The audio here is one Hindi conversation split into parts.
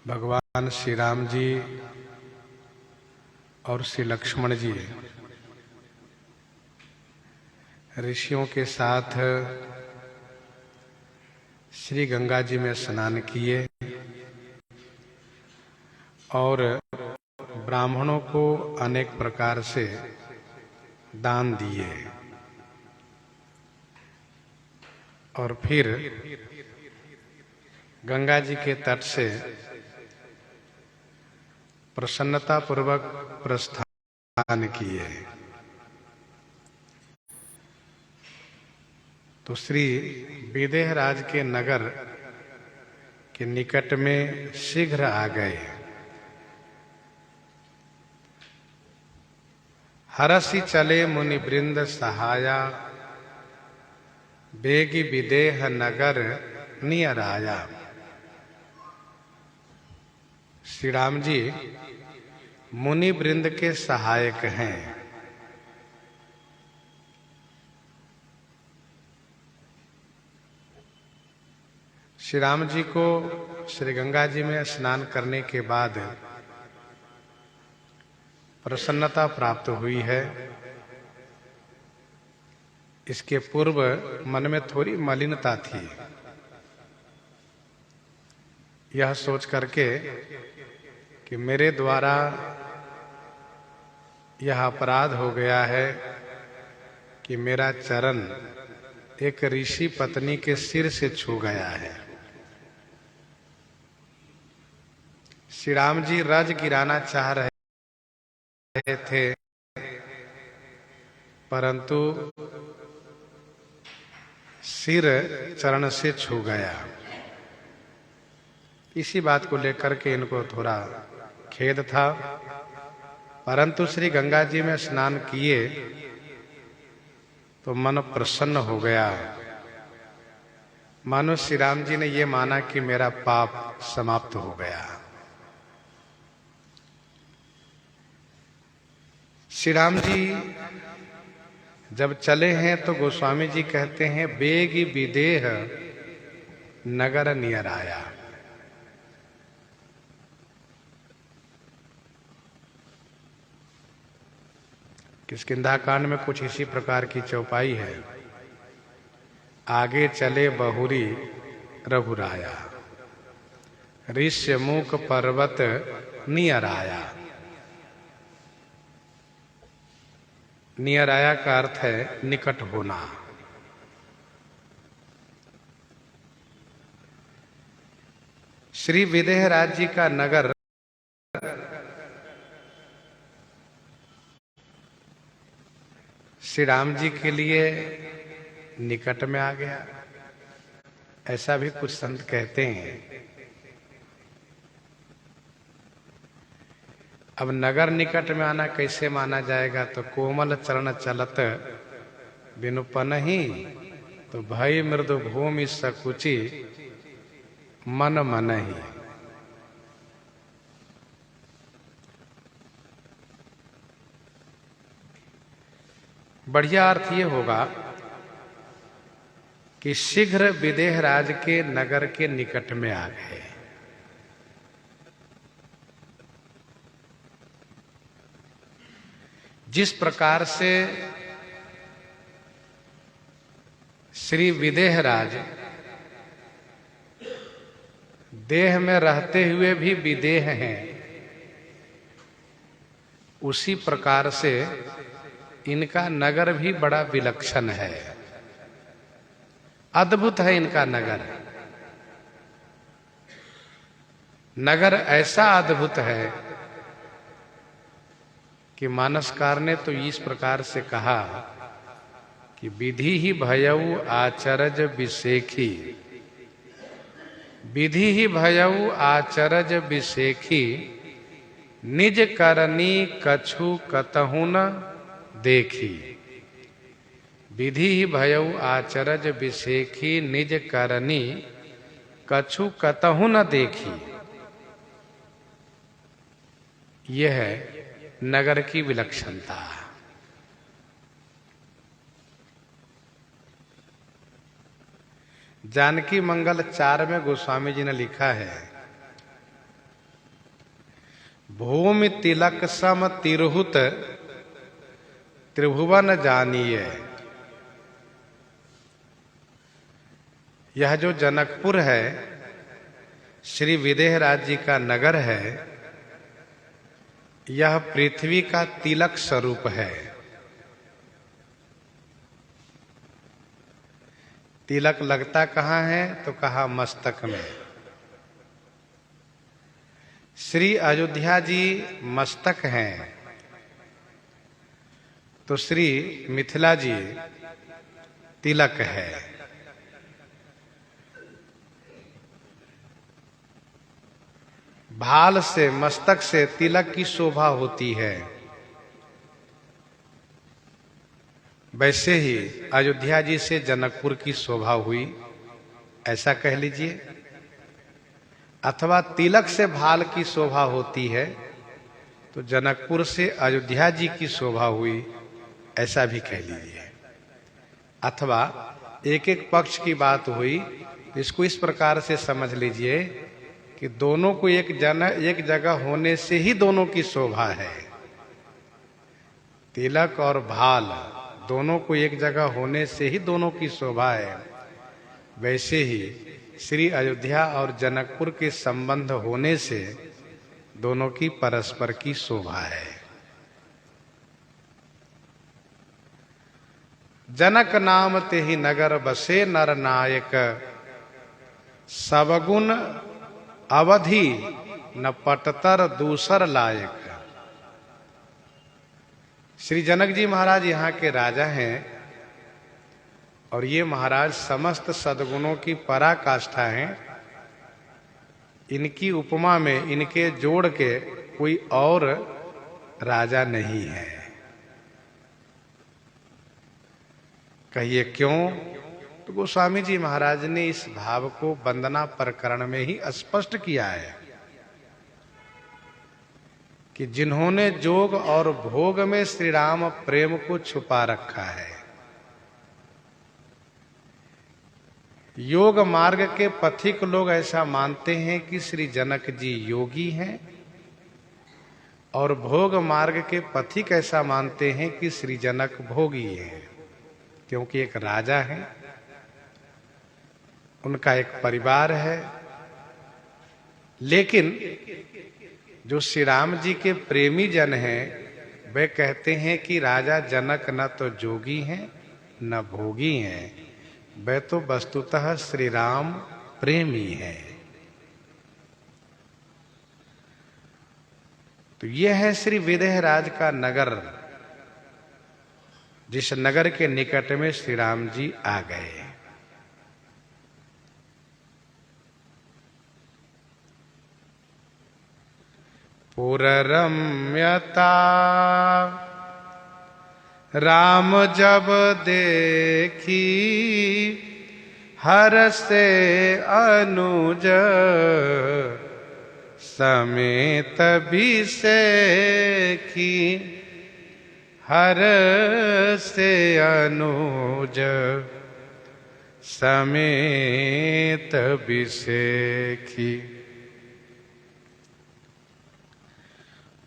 भगवान श्री राम जी और श्री लक्ष्मण जी ऋषियों के साथ श्री गंगा जी में स्नान किए और ब्राह्मणों को अनेक प्रकार से दान दिए और फिर गंगा जी के तट से प्रसन्नता पूर्वक प्रस्थान किए। तो श्री विदेहराज के नगर के निकट में शीघ्र आ गए। हरसि चले मुनि वृंद सहाया, बेगी विदेह नगर नियर आया। श्री राम जी मुनि वृंद के सहायक हैं। श्री राम जी को श्री गंगा जी में स्नान करने के बाद प्रसन्नता प्राप्त हुई है। इसके पूर्व मन में थोड़ी मलिनता थी। यह सोच करके कि मेरे द्वारा यह अपराध हो गया है कि मेरा चरण एक ऋषि पत्नी के सिर से छू गया है। श्री राम जी रज गिराना चाह रहे थे, परंतु सिर चरण से छू गया। इसी बात को लेकर के इनको थोड़ा खेद था, परंतु श्री गंगा जी में स्नान किए तो मन प्रसन्न हो गया। मानो श्री राम जी ने ये माना कि मेरा पाप समाप्त हो गया। श्री राम जी जब चले हैं तो गोस्वामी जी कहते हैं बेगी विदेह नगर नियर आया। किष्किंधा कांड में कुछ इसी प्रकार की चौपाई है। आगे चले बहुरी रघुराया, ऋष्य मुख पर्वत नियर आया। नियर आया का अर्थ है निकट होना। श्री विदेहराज जी का नगर श्री राम जी के लिए निकट में आ गया, ऐसा भी कुछ संत कहते हैं। अब नगर निकट में आना कैसे माना जाएगा? तो कोमल चरण चलत बिनुपनहि, तो भय मृदु भूमि सकुचि मन मनहि। बढ़िया अर्थ ये होगा कि शीघ्र विदेहराज के नगर के निकट में आ गए। जिस प्रकार से श्री विदेहराज देह में रहते हुए भी विदेह हैं, उसी प्रकार से इनका नगर भी बड़ा विलक्षण है। अद्भुत है इनका नगर। नगर ऐसा अद्भुत है कि मानसकार ने तो इस प्रकार से कहा कि विधि ही भयऊ आचरज विशेखी, विधि ही भयऊ आचरज विशेखी, निज करनी कछु कतहु न देखी। विधि ही भयऊ आचरज विशेखी, निज करनी कछु कतहु न देखी। यह है नगर की विलक्षणता। जानकी मंगल 4 में गोस्वामी जी ने लिखा है भूमि तिलक सम तिरहुत त्रिभुवन जानिए। यह जो जनकपुर है श्री विदेहराज जी का नगर है, यह पृथ्वी का तिलक स्वरूप है। तिलक लगता कहाँ है? तो कहा मस्तक में। श्री अयोध्या जी मस्तक हैं, तो श्री मिथिला जी तिलक है। भाल से, मस्तक से तिलक की शोभा होती है। वैसे ही अयोध्या जी से जनकपुर की शोभा हुई, ऐसा कह लीजिए। अथवा तिलक से भाल की शोभा होती है, तो जनकपुर से अयोध्या जी की शोभा हुई, ऐसा भी कह लीजिए। अथवा एक एक पक्ष की बात हुई, इसको इस प्रकार से समझ लीजिए कि दोनों को एक जगह होने से ही दोनों की शोभा है। तिलक और भाल दोनों को एक जगह होने से ही दोनों की शोभा है। वैसे ही श्री अयोध्या और जनकपुर के संबंध होने से दोनों की परस्पर की शोभा है। जनक नाम ते ही नगर बसे नर नायक, सबगुण अवधि न पटतर दूसर लायक। श्री जनक जी महाराज यहाँ के राजा हैं, और ये महाराज समस्त सद्गुणों की पराकाष्ठा हैं। इनकी उपमा में, इनके जोड़ के कोई और राजा नहीं है। कहिए क्यों? तो गोस्वामी जी महाराज ने इस भाव को वंदना प्रकरण में ही स्पष्ट किया है कि जिन्होंने जोग और भोग में श्री राम प्रेम को छुपा रखा है। योग मार्ग के पथिक लोग ऐसा मानते हैं कि श्री जनक जी योगी हैं, और भोग मार्ग के पथिक ऐसा मानते हैं कि श्री जनक भोगी हैं, क्योंकि एक राजा है, उनका एक परिवार है। लेकिन जो श्री राम जी के प्रेमी जन हैं, वे कहते हैं कि राजा जनक न तो जोगी हैं न भोगी हैं, वे तो वस्तुतः श्री राम प्रेमी हैं। तो यह है श्री विदेहराज का नगर, जिस नगर के निकट में श्री राम जी आ गए। पुररम्यता राम जब देखी, हर्षे अनुज समेत बिसेखी। हर्षे अनुज समेत बिसेखी।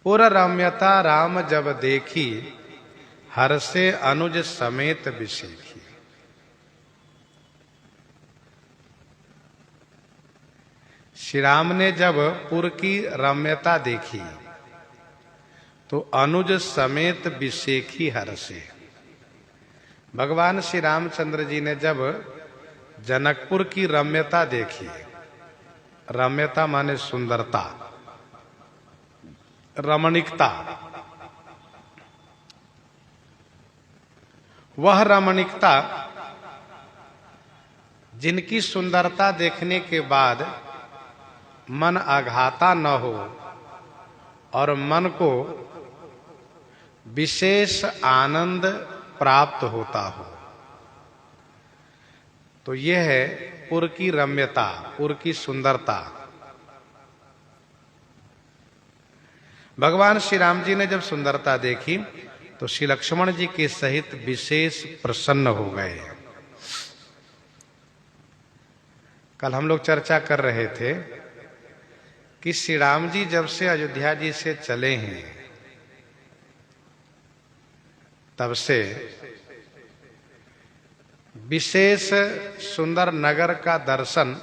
पुररम्यता राम जब देखी, हर्षे अनुज समेत बिसेखी। श्री राम ने जब पुर की रम्यता देखी, तो अनुज समेत बिसेखी हर्षे। भगवान श्री रामचंद्र जी ने जब जनकपुर की रम्यता देखी, रम्यता माने सुंदरता, रमणीकता, वह रमणीकता जिनकी सुंदरता देखने के बाद मन आघाता न हो और मन को विशेष आनंद प्राप्त होता हो, तो यह है पुर की रम्यता, पुर की सुंदरता। भगवान श्री राम जी ने जब सुंदरता देखी, तो श्री लक्ष्मण जी के सहित विशेष प्रसन्न हो गए। कल हम लोग चर्चा कर रहे थे कि श्री राम जी जब से अयोध्या जी से चले हैं तब से विशेष सुंदर नगर का दर्शन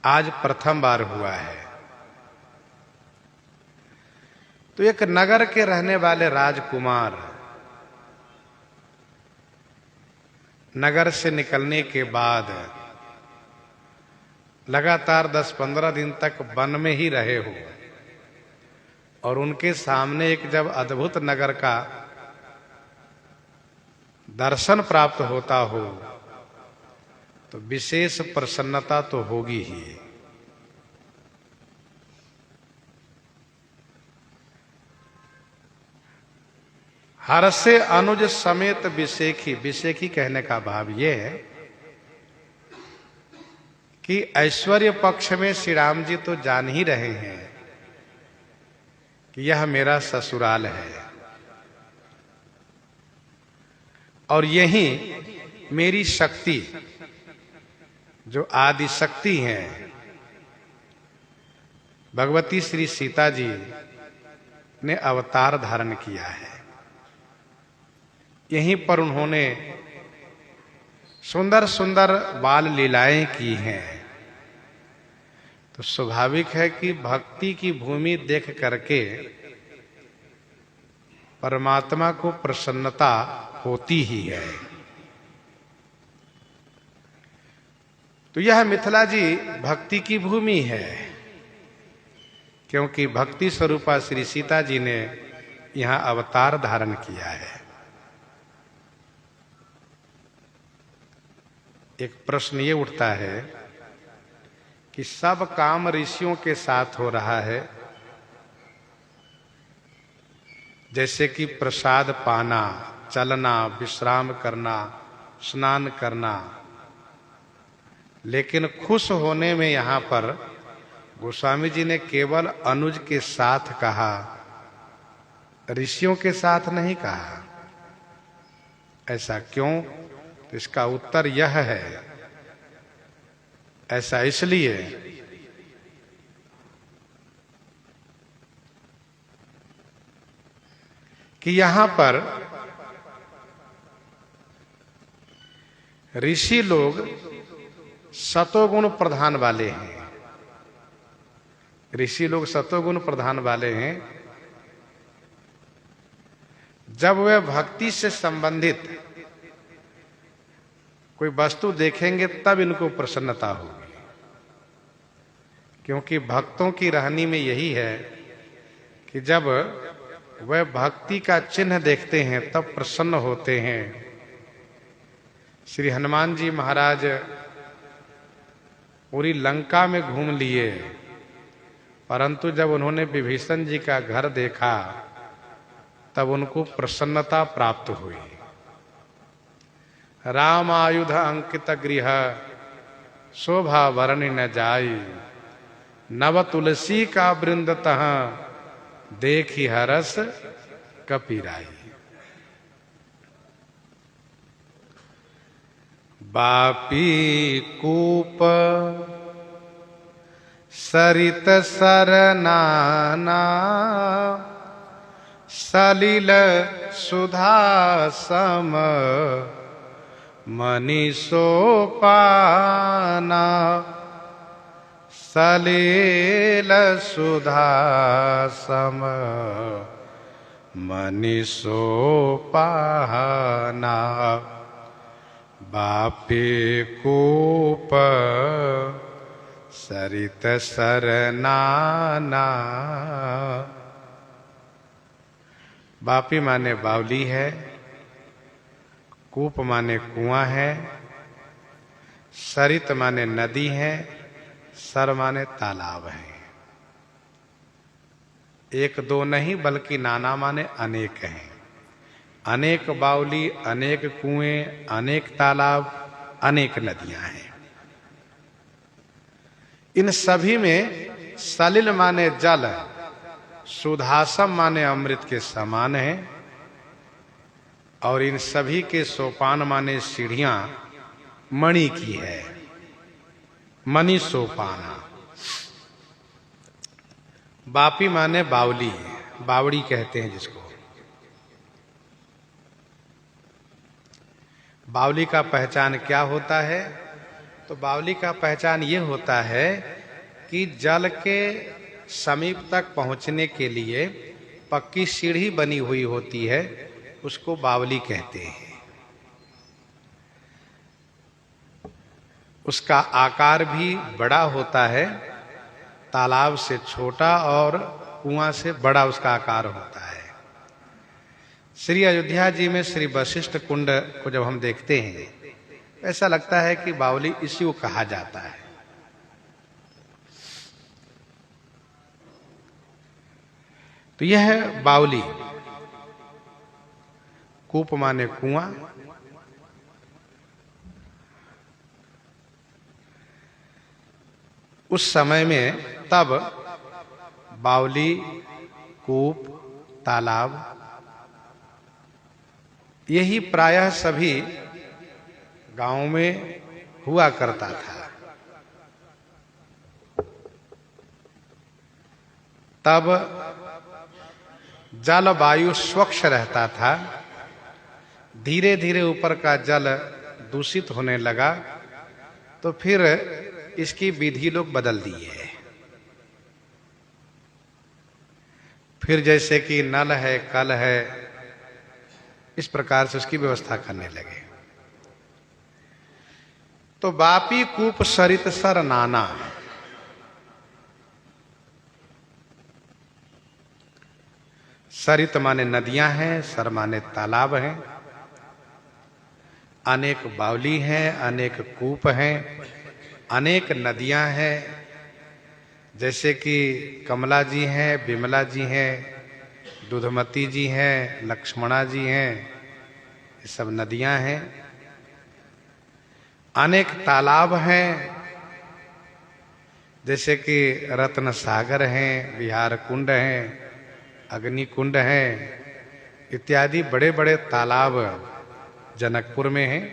आज प्रथम बार हुआ है। तो एक नगर के रहने वाले राजकुमार नगर से निकलने के बाद लगातार 10-15 दिन तक वन में ही रहे हो और उनके सामने एक जब अद्भुत नगर का दर्शन प्राप्त होता हो तो विशेष प्रसन्नता तो होगी ही। हर्षे अनुज समेत विशेखी, विशेखी कहने का भाव ये है कि ऐश्वर्य पक्ष में श्री राम जी तो जान ही रहे हैं कि यह मेरा ससुराल है और यही मेरी शक्ति जो आदि शक्ति है भगवती श्री सीता जी ने अवतार धारण किया है। यहीं पर उन्होंने सुंदर सुंदर बाल लीलाएं की हैं। तो स्वाभाविक है कि भक्ति की भूमि देख करके परमात्मा को प्रसन्नता होती ही है। तो यह मिथिला जी भक्ति की भूमि है क्योंकि भक्ति स्वरूपा श्री सीता जी ने यहां अवतार धारण किया है। एक प्रश्न ये उठता है कि सब काम ऋषियों के साथ हो रहा है, जैसे कि प्रसाद पाना, चलना, विश्राम करना, स्नान करना, लेकिन खुश होने में यहां पर गोस्वामी जी ने केवल अनुज के साथ कहा, ऋषियों के साथ नहीं कहा। ऐसा क्यों? तो इसका उत्तर यह है, ऐसा इसलिए कि यहां पर ऋषि लोग सतोगुण प्रधान वाले हैं। ऋषि लोग सतोगुण प्रधान वाले हैं। जब वे भक्ति से संबंधित कोई वस्तु देखेंगे तब इनको प्रसन्नता होगी, क्योंकि भक्तों की रहनी में यही है कि जब वह भक्ति का चिन्ह देखते हैं तब प्रसन्न होते हैं। श्री हनुमान जी महाराज पूरी लंका में घूम लिए, परंतु जब उन्होंने विभीषण जी का घर देखा तब उनको प्रसन्नता प्राप्त हुई। राम आयुध अंकित गृह शोभा वरनि न जाई, नव तुलसी का वृंद तह देखी हरस कपीराई। बापी कूप सरित सरनाना, सलिल सुधा सम मनि सोपाना, सलिल सुधा सम मनि सोपाना। बापे कूप सरित सरनाना। बापी माने बावली है, कूप माने कुआं है, सरित माने नदी है, सर माने तालाब है। एक दो नहीं बल्कि नाना माने अनेक हैं। अनेक बावली, अनेक कुएं, अनेक तालाब, अनेक नदियां हैं। इन सभी में सलिल माने जल, सुधासम माने अमृत के समान है, और इन सभी के सोपान माने सीढ़ियां मणि की है, मणि सोपाना। बापी माने बावली, बावड़ी कहते हैं जिसको। बावली का पहचान क्या होता है? तो बावली का पहचान ये होता है कि जल के समीप तक पहुंचने के लिए पक्की सीढ़ी बनी हुई होती है, उसको बावली कहते हैं। उसका आकार भी बड़ा होता है, तालाब से छोटा और कुआं से बड़ा उसका आकार होता है। श्री अयोध्या जी में श्री वशिष्ठ कुंड को जब हम देखते हैं, ऐसा लगता है कि बावली इसी को कहा जाता है। तो यह है बावली। कूप माने कुआं। उस समय में तब बावली, कूप, तालाब यही प्रायः सभी गांव में हुआ करता था। तब जल वायु स्वच्छ रहता था। धीरे धीरे ऊपर का जल दूषित होने लगा, तो फिर इसकी विधि लोग बदल दिए। फिर जैसे कि नल है, कल है, इस प्रकार से उसकी व्यवस्था करने लगे। तो बापी कूप सरित सर नाना, सरित माने नदियां हैं, सर माने तालाब हैं। अनेक बावली हैं, अनेक कूप हैं, अनेक नदियां हैं। जैसे कि कमला जी हैं, विमला जी हैं, दुधमती जी हैं, लक्ष्मणा जी हैं, ये सब नदियां हैं। अनेक तालाब हैं, जैसे कि रत्न सागर हैं, विहार कुंड हैं, अग्नि कुंड हैं, इत्यादि बड़े बड़े तालाब जनकपुर में हैं।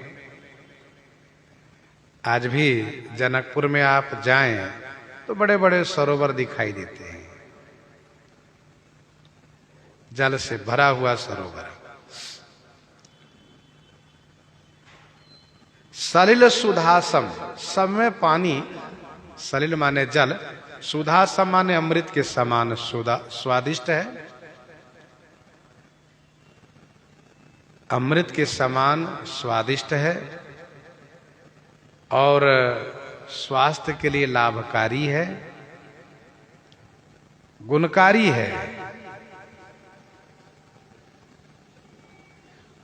आज भी जनकपुर में आप जाएं तो बड़े बड़े सरोवर दिखाई देते हैं, जल से भरा हुआ सरोवर। सलिल सुधासम, सब में पानी, सलिल माने जल, सुधासम माने अमृत के समान स्वादिष्ट है। अमृत के समान स्वादिष्ट है और स्वास्थ्य के लिए लाभकारी है, गुणकारी है।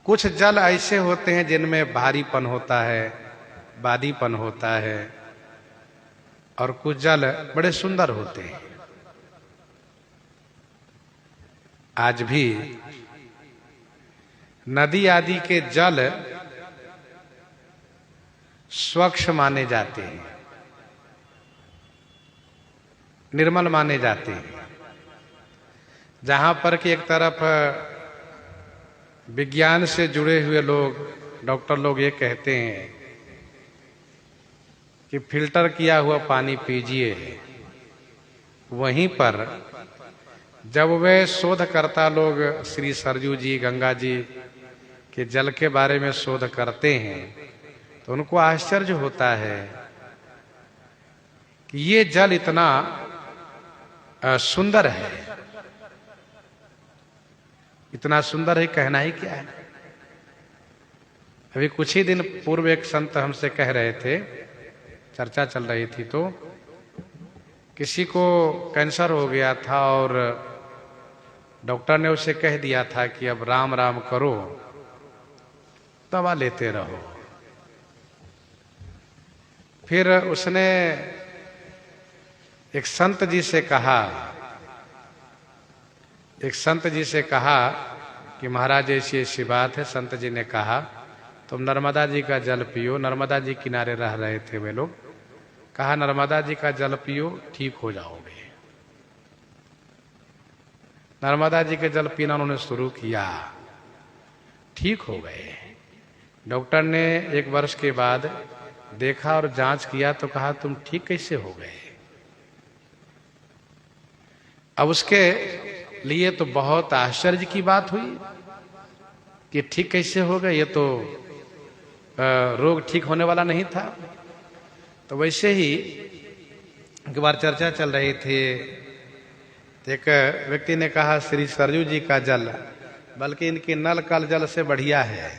कुछ जल ऐसे होते हैं जिनमें भारीपन होता है, बादीपन होता है, और कुछ जल बड़े सुंदर होते हैं। आज भी नदी आदि के जल स्वच्छ माने जाते हैं, निर्मल माने जाते हैं। जहां पर कि एक तरफ विज्ञान से जुड़े हुए लोग, डॉक्टर लोग ये कहते हैं कि फिल्टर किया हुआ पानी पीजिए, वहीं पर जब वे शोधकर्ता लोग श्री सरजू जी, गंगा जी के जल के बारे में शोध करते हैं, तो उनको आश्चर्य होता है कि ये जल इतना सुंदर है। इतना सुंदर है, कहना ही क्या है। अभी कुछ ही दिन पूर्व एक संत हमसे कह रहे थे, चर्चा चल रही थी, तो किसी को कैंसर हो गया था और डॉक्टर ने उसे कह दिया था कि अब राम राम करो, दवा लेते रहो। फिर उसने एक संत जी से कहा कि महाराज ऐसी ऐसी बात है। संत जी ने कहा तुम नर्मदा जी का जल पियो। नर्मदा जी किनारे रह रहे थे वे लोग। कहा नर्मदा जी का जल पियो, ठीक हो जाओगे। नर्मदा जी के जल पीना उन्होंने शुरू किया, ठीक हो गए। डॉक्टर ने 1 वर्ष के बाद देखा और जांच किया तो कहा तुम ठीक कैसे हो गए। अब उसके लिए तो बहुत आश्चर्य की बात हुई कि ठीक कैसे होगा, ये तो रोग ठीक होने वाला नहीं था। तो वैसे ही एक बार चर्चा चल रही थी, एक व्यक्ति ने कहा श्री सरयू जी का जल बल्कि इनके नल कल जल से बढ़िया है।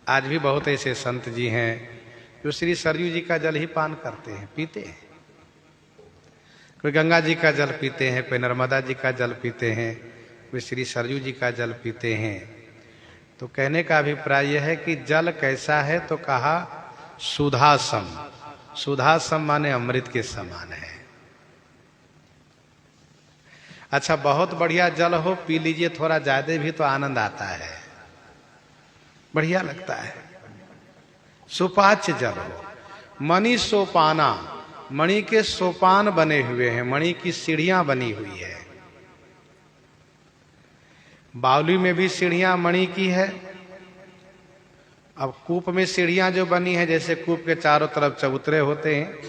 आज भी बहुत ऐसे संत जी हैं जो श्री सरयू जी का जल ही पान करते हैं, पीते हैं। कोई गंगा जी का जल पीते हैं, कोई नर्मदा जी का जल पीते हैं, कोई श्री सरयू जी का जल पीते हैं। तो कहने का अभिप्राय यह है कि जल कैसा है, तो कहा सुधासम। सुधासम माने अमृत के समान है। अच्छा, बहुत बढ़िया जल हो, पी लीजिए थोड़ा ज्यादा भी तो आनंद आता है, बढ़िया लगता है। सुपाच्य जल हो, मणि सोपाना, मणि के सोपान बने हुए हैं, मणि की सीढ़ियां बनी हुई है। बावली में भी सीढ़ियां मणि की है। अब कूप में सीढ़ियां जो बनी है, जैसे कूप के चारों तरफ चबूतरे होते हैं,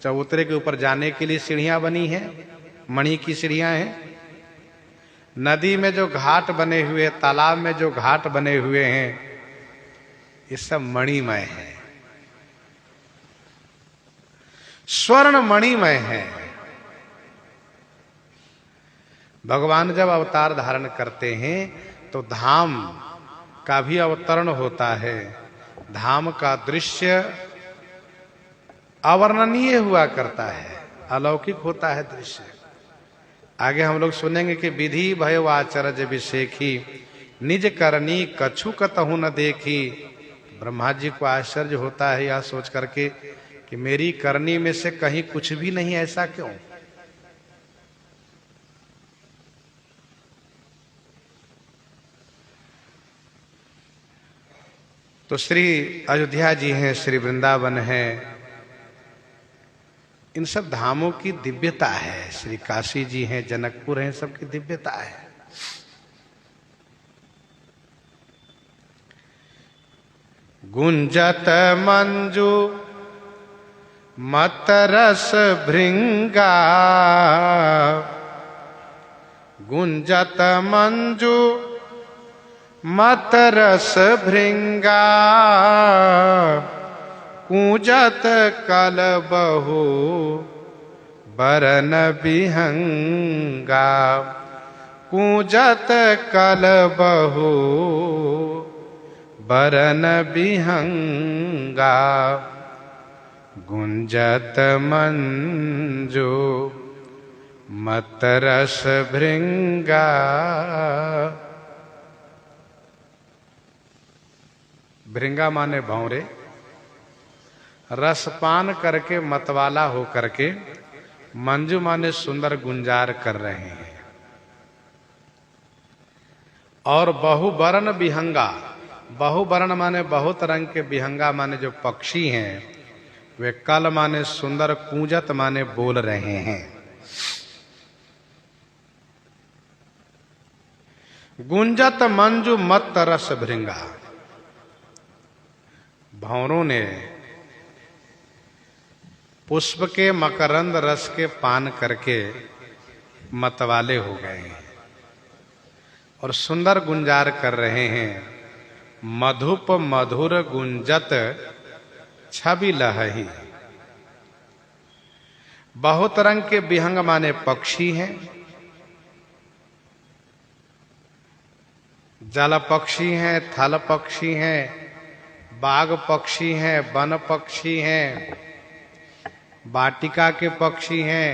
चबूतरे के ऊपर जाने के लिए सीढ़ियां बनी है, मणि की सीढ़ियां हैं। नदी में जो घाट बने हुए, तालाब में जो घाट बने हुए हैं, ये सब मणिमय है, स्वर्ण मणिमय है। भगवान जब अवतार धारण करते हैं तो धाम का भी अवतरण होता है। धाम का दृश्य अवर्णनीय हुआ करता है, अलौकिक होता है दृश्य। आगे हम लोग सुनेंगे कि विधि भयो आचरज विषेखी, निज करनी कछु कतहु न देखी। ब्रह्मा जी को आश्चर्य होता है यह सोच करके कि मेरी करनी में से कहीं कुछ भी नहीं, ऐसा क्यों? तो श्री अयोध्या जी हैं, श्री वृंदावन है, इन सब धामों की दिव्यता है। श्री काशी जी हैं, जनकपुर हैं, सबकी दिव्यता है। गुंजत मंजू मत रस भृंगा, गुंजत मंजू मत रस भृंगा, कूजत कल बहु बरन बिहंगा, कूजत कल बहु बरन बिहंगा, गुंजत मंजू मत रस भृंगा। भृंगा माने भौरे, रसपान करके मतवाला हो करके मंजू माने सुंदर गुंजार कर रहे हैं। और बहुवर्ण विहंगा, बहुवर्ण माने बहुत रंग के, विहंगा माने जो पक्षी हैं, वे कल माने सुंदर, कूजत माने बोल रहे हैं। गुंजत मंजू मत रस भृंगा, भौरों ने पुष्प के मकरंद रस के पान करके मतवाले हो गए हैं और सुंदर गुंजार कर रहे हैं। मधुप मधुर गुंजत छवि लहही, बहुत रंग के विहंग माने पक्षी हैं, जल पक्षी हैं, थल पक्षी हैं, बाघ पक्षी हैं, वन पक्षी हैं, वाटिका के पक्षी हैं।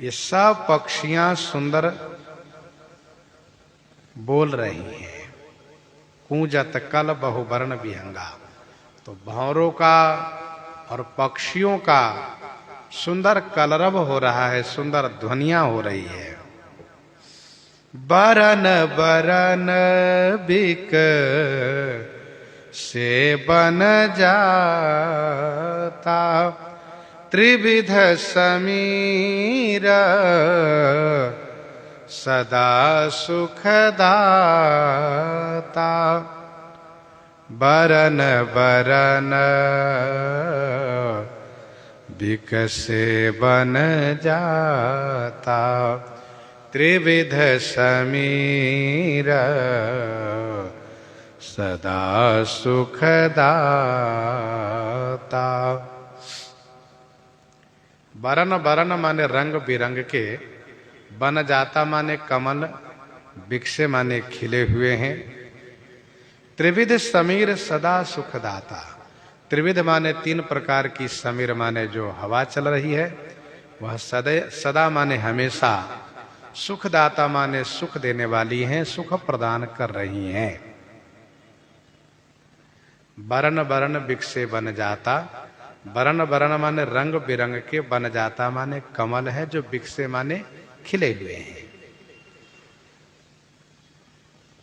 ये सब पक्षियां सुंदर बोल रही हैं। कूजत कल बहुवर्ण विहंगा, तो भौरों का और पक्षियों का सुंदर कलरव हो रहा है, सुंदर ध्वनियां हो रही है। बरन बरन बिक से बन जाता, त्रिविध समीर सदा सुखदाता। बरन बरन बिकसे बन जाता त्रिविध समीर सदा सुखदाता। बरन बरन माने रंग बिरंग के, बन जाता माने कमल, बिकसे माने खिले हुए हैं, त्रिविध समीर सदा सुखदाता। त्रिविध माने तीन प्रकार की, समीर माने जो हवा चल रही है वह सदा माने हमेशा, सुखदाता माने सुख देने वाली हैं, सुख प्रदान कर रही हैं। बरन बरन बिकसे बन जाता, बरन बरन माने रंग बिरंग के, बन जाता माने कमल है जो बिकसे माने खिले हुए हैं।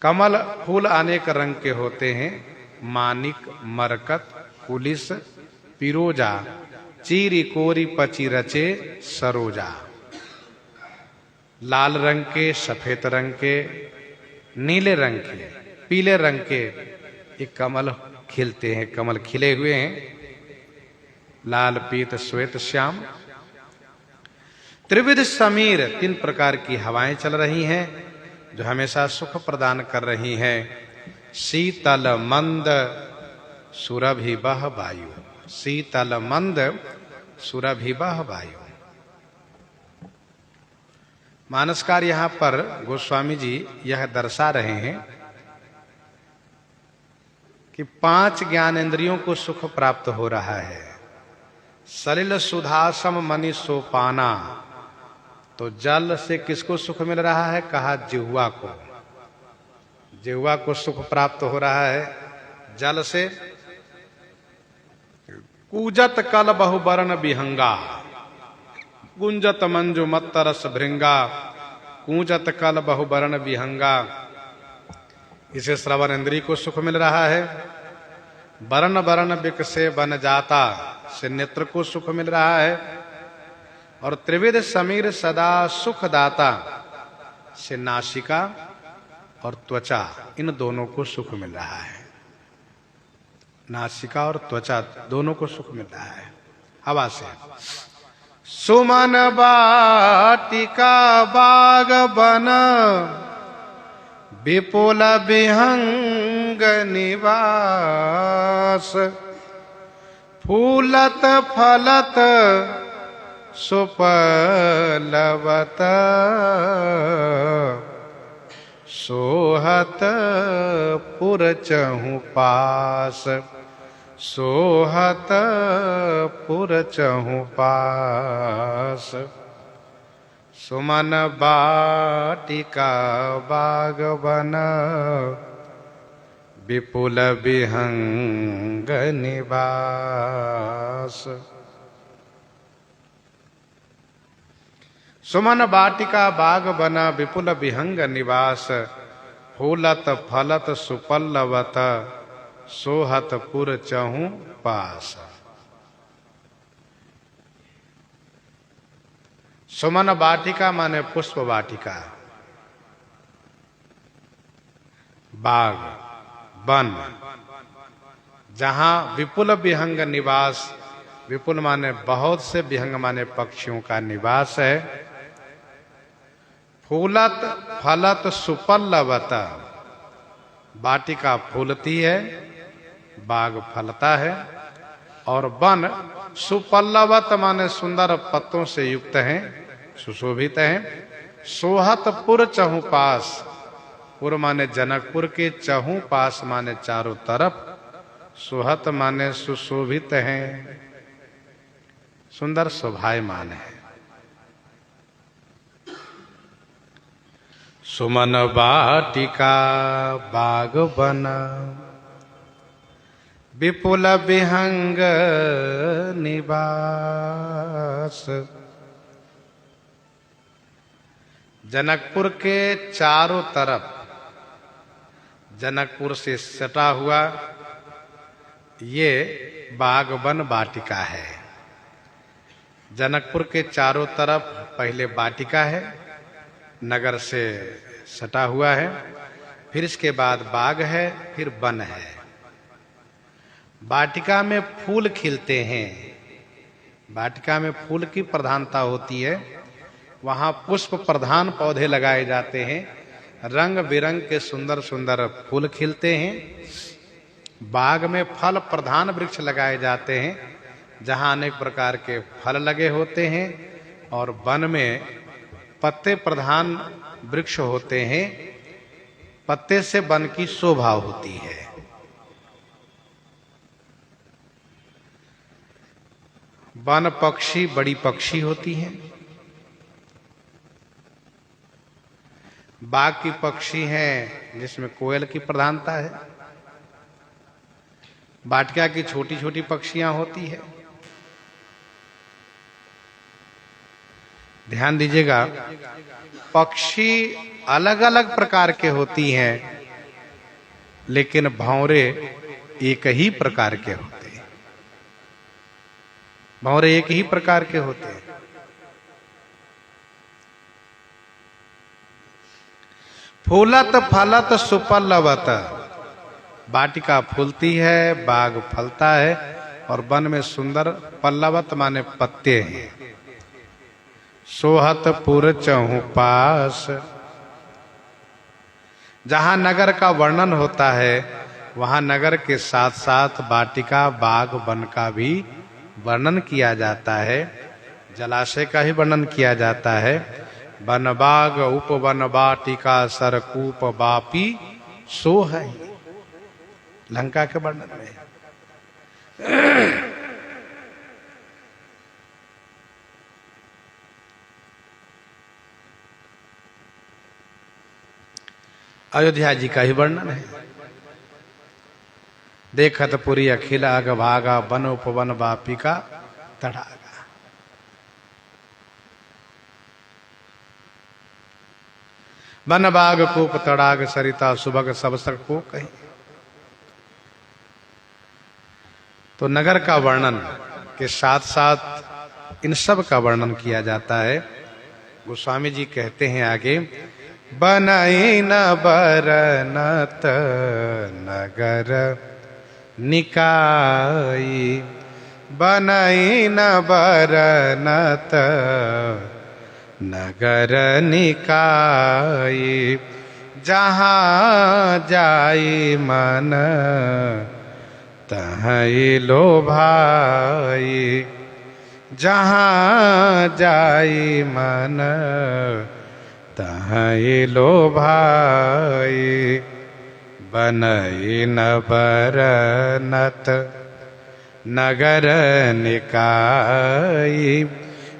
कमल फूल अनेक रंग के होते हैं, मानिक, मरकत, कुलिस, पिरोजा, चीरी कोरी पची रचे सरोजा। लाल रंग के, सफेद रंग के, नीले रंग के, पीले रंग के ये कमल खिलते हैं, कमल खिले हुए हैं। लाल, पीत, श्वेत, श्याम। त्रिविध समीर, तीन प्रकार की हवाएं चल रही हैं जो हमेशा सुख प्रदान कर रही हैं। शीतल मंद सुरभिबह वायु, शीतल मंद सुरभिबह वायु। मानसकार यहां पर गोस्वामी जी यह दर्शा रहे हैं कि 5 ज्ञानेंद्रियों को सुख प्राप्त हो रहा है। सलिल सुधासम मणि सोपाना, तो जल से किसको सुख मिल रहा है? कहा जिह्वा को, जिह्वा को सुख प्राप्त हो रहा है जल से। कूजत कल बहुबरन विहंगा, गुंजत मंजु मत्तरस भृंगा, कूजत कल बहुबरन विहंगा। इसे श्रवण इंद्री को सुख मिल रहा है। बरन बरन बिकसे बन जाता से नेत्र को सुख मिल रहा है। और त्रिविध समीर सदा सुखदाता से नासिका और त्वचा, इन दोनों को सुख मिल रहा है। नासिका और त्वचा दोनों को सुख मिल रहा है हवा से। सुमन बाटिका बाग बन, विपुल विहंग निवास, फूलत फलत सुपलवत, सोहत पुर चहु पास, सोहत पुर चहु पास। सुमन बाटिका बाग बन, विपुल विहंग निवास। सुमन बाटिका बाग बना, विपुल विहंग निवास, फूलत फलत सुपल्लवत, सोहत पुर चहु पास। सुमन वाटिका माने पुष्प वाटिका, बाग, वन, जहां विपुल विहंग निवास, विपुल माने बहुत से, विहंग माने पक्षियों का निवास है। फूलत फलत सुपल्लवत, वाटिका फूलती है, बाग फलता है। और वन सुपल्लवत माने सुंदर पत्तों से युक्त हैं, सुशोभित हैं। सोहत पुर चहु पास, पुर माने जनकपुर के, चहु पास माने चारों तरफ, सोहत माने सुशोभित हैं, सुंदर शोभायमान है। सुमन वाटिका बाग बन, विपुल विहंग निवास। जनकपुर के चारों तरफ, जनकपुर से सटा हुआ ये बागवन वाटिका है। जनकपुर के चारों तरफ पहले वाटिका है, नगर से सटा हुआ है, फिर इसके बाद बाग है, फिर वन है। वाटिका में फूल खिलते हैं, वाटिका में फूल की प्रधानता होती है, वहां पुष्प प्रधान पौधे लगाए जाते हैं, रंग बिरंग के सुंदर सुंदर फूल खिलते हैं। बाग में फल प्रधान वृक्ष लगाए जाते हैं, जहां अनेक प्रकार के फल लगे होते हैं, और वन में पत्ते प्रधान वृक्ष होते हैं। पत्ते से वन की शोभा होती है। वन पक्षी बड़ी पक्षी होती हैं। बाग की पक्षी हैं जिसमें कोयल की प्रधानता है। वाटिका की छोटी छोटी पक्षियां होती है। ध्यान दीजिएगा, पक्षी अलग अलग प्रकार के होती हैं, लेकिन भंवरे एक ही प्रकार के होते हैं। भंवरे एक ही प्रकार के होते हैं। फूलत फलत सुपल्लवत, वाटिका फूलती है, बाग फलता है, और वन में सुंदर पल्लवत माने पत्ते हैं। सोहत पुर चहु पास, जहां नगर का वर्णन होता है वहां नगर के साथ साथ वाटिका बाग वन का भी वर्णन किया जाता है। जलाशय का ही वर्णन किया जाता है। वन बाग उपवन वाटिका सरकूप बापी सो है, लंका के वर्णन में। अयोध्या जी का ही वर्णन है। देखत पुरी अखिल अग भागा, वन उपवन वापिका तड़ागा। वन बाग कूप तड़ाग सरिता सुबह सब सक को कही। तो नगर का वर्णन के साथ साथ इन सब का वर्णन किया जाता है। गोस्वामी जी कहते हैं आगे, बनई न बरनत नगर निकाई, बनई न बरनत नगर निकाई, जहाँ जाई मन तहीं लोभाई, जहाँ जाई मन तहीं लोभाई, बनई न बरनत नगर निकाई,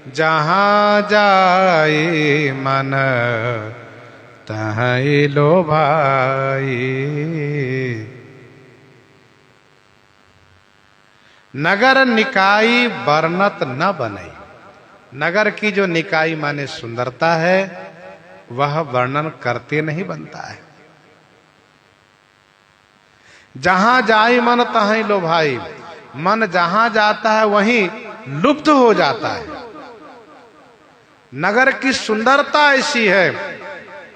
जहाँ जाई मन तहीं लोभाई। नगर निकाई बरनत न बनई, नगर की जो निकाई माने सुंदरता है वह वर्णन करते नहीं बनता है। जहां जाई मन तहीं लोभाई, मन जहां जाता है वहीं लुप्त हो जाता है। नगर की सुंदरता ऐसी है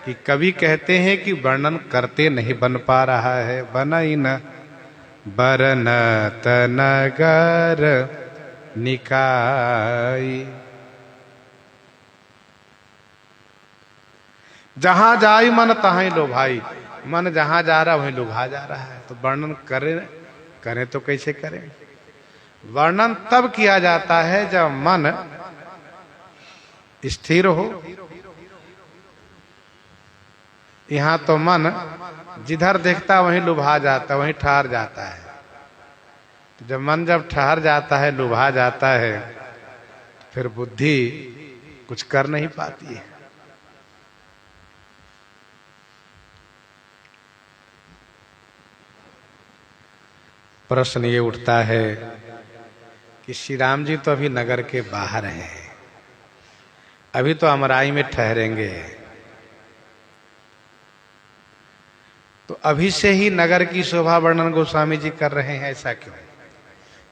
कि कवि कहते हैं कि वर्णन करते नहीं बन पा रहा है। बनई न बरनत नगर निकाई, जहां जाई मन तहीं लोभाई, मन जहां जा रहा वहीं लुभा जा रहा है। तो वर्णन करें तो कैसे करें? वर्णन तब किया जाता है जब मन स्थिर हो। यहां तो मन जिधर देखता वहीं लुभा जाता, वहीं ठहर जाता है। तो जब मन जब ठहर जाता है, लुभा जाता है, फिर बुद्धि कुछ कर नहीं पाती है। प्रश्न ये उठता है कि श्री राम जी तो अभी नगर के बाहर हैं, अभी तो अमराई में ठहरेंगे, तो अभी से ही नगर की शोभा वर्णन गोस्वामी जी कर रहे हैं, ऐसा क्यों?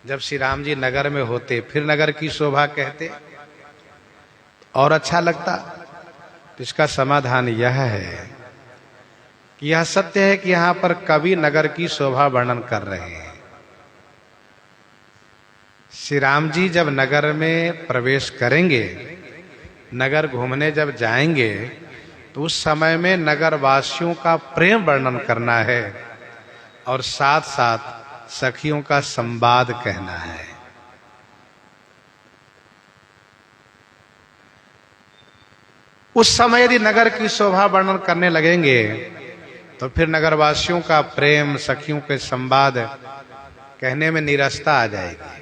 जब श्री राम जी नगर में होते फिर नगर की शोभा कहते और अच्छा लगता। तो इसका समाधान यह है कि यह सत्य है कि यहां पर कवि नगर की शोभा वर्णन कर रहे हैं। श्री राम जी जब नगर में प्रवेश करेंगे, नगर घूमने जब जाएंगे, तो उस समय में नगर वासियों का प्रेम वर्णन करना है और साथ साथ सखियों का संवाद कहना है। उस समय यदि नगर की शोभा वर्णन करने लगेंगे तो फिर नगरवासियों का प्रेम, सखियों के संवाद कहने में निरस्ता आ जाएगी।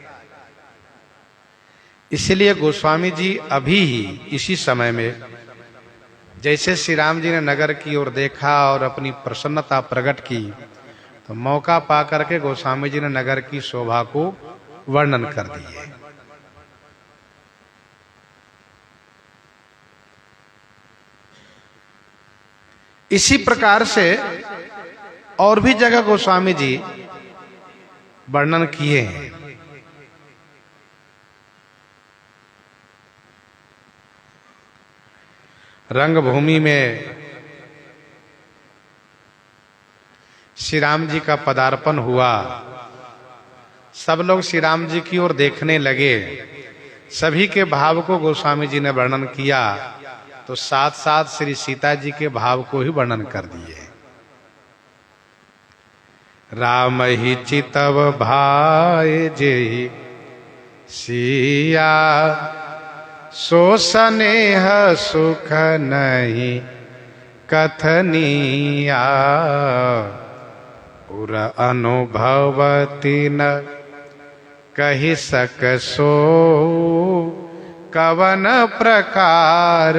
इसलिए गोस्वामी जी अभी ही इसी समय में, जैसे श्री राम जी ने नगर की ओर देखा और अपनी प्रसन्नता प्रकट की, तो मौका पा करके गोस्वामी जी ने नगर की शोभा को वर्णन कर दिए। इसी प्रकार से और भी जगह गोस्वामी जी वर्णन किए हैं। रंगभूमि में श्री राम जी का पदार्पण हुआ, सब लोग श्री राम जी की ओर देखने लगे, सभी के भाव को गोस्वामी जी ने वर्णन किया, तो साथ साथ श्री सीता जी के भाव को ही वर्णन कर दिए। राम ही चितव भाई जेहि सिया, सो स्नेह सुख नहीं कथनिया, उर अनुभवति न कहि सकसो, कवन प्रकार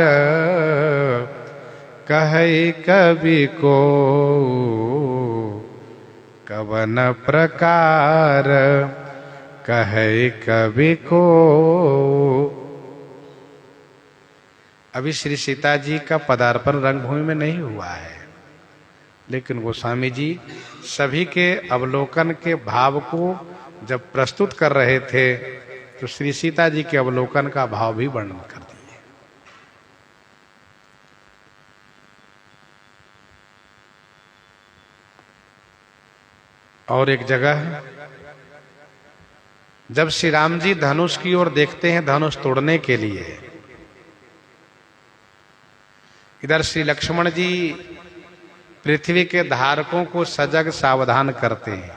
कहे कवि को, कवन प्रकार कहे कवि को। अभी श्री सीता जी का पदार्पण रंगभूमि में नहीं हुआ है, लेकिन गोस्वामी जी सभी के अवलोकन के भाव को जब प्रस्तुत कर रहे थे, तो श्री सीता जी के अवलोकन का भाव भी वर्णन कर दिए। और एक जगह जब श्री राम जी धनुष की ओर देखते हैं धनुष तोड़ने के लिए, इधर श्री लक्ष्मण जी पृथ्वी के धारकों को सजग सावधान करते हैं।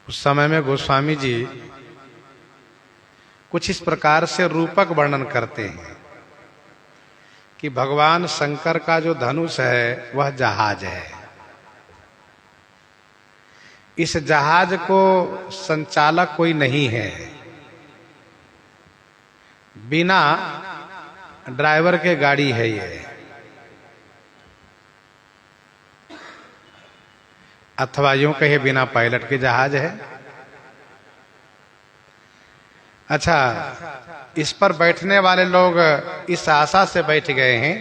उस समय में गोस्वामी जी कुछ इस प्रकार से रूपक वर्णन करते हैं कि भगवान शंकर का जो धनुष है वह जहाज है। इस जहाज को संचालक कोई नहीं है, बिना ड्राइवर के गाड़ी है ये, अथवा यूं कहे बिना पायलट के जहाज है। अच्छा, इस पर बैठने वाले लोग इस आशा से बैठ गए हैं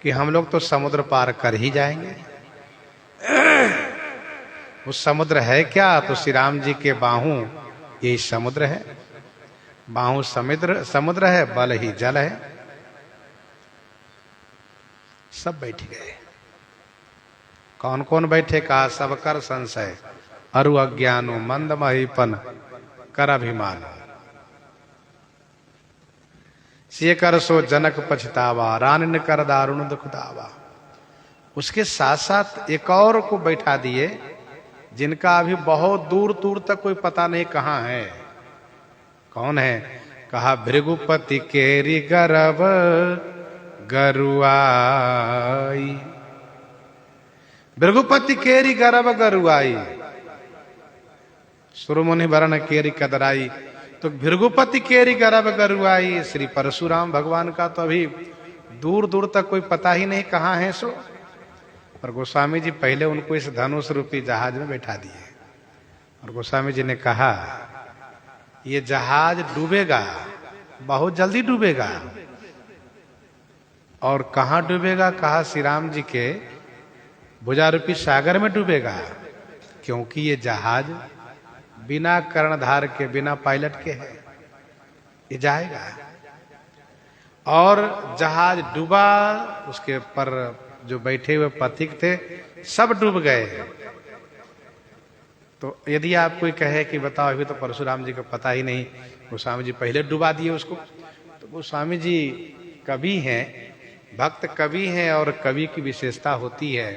कि हम लोग तो समुद्र पार कर ही जाएंगे। उस समुद्र है क्या? तो श्री राम जी के बाहों ये समुद्र है, बाहों समुद्र है, बल ही जल है। सब बैठ गए। कौन कौन बैठे? कहा सब कर संशय, अरु अज्ञानो मंद महीपन कर अभिमानो, से कर सो जनक पछतावा, रान कर दारुण दुख दावा। उसके साथ साथ एक और को बैठा दिए जिनका अभी बहुत दूर दूर तक कोई पता नहीं कहां है। कौन है? कहा भृगुपति केरी गर्भ गरुआई, भृगुपति केरी गर्भ गरुआई, सुरमुनि वरण केरी कदराई। तो भृगुपति केरी गर्भ गरुआई, श्री परशुराम भगवान का तो अभी दूर दूर तक कोई पता ही नहीं कहां है। सो पर गोस्वामी जी पहले उनको इस धनुष रूपी जहाज में बैठा दिए और गोस्वामी जी ने कहा ये जहाज डूबेगा, बहुत जल्दी डूबेगा। और कहां डूबेगा? कहा श्री राम जी के भुजारूपी सागर में डूबेगा, क्योंकि ये जहाज बिना कर्णधार के, बिना पायलट के है, ये जाएगा। और जहाज डूबा, उसके पर जो बैठे हुए पथिक थे सब डूब गए। तो यदि आप कोई कहे कि बताओ अभी तो परशुराम जी को पता ही नहीं, गोस्वामी जी पहले डुबा दिए उसको, तो गोस्वामी जी कवि हैं, भक्त कवि हैं। और कवि की विशेषता होती है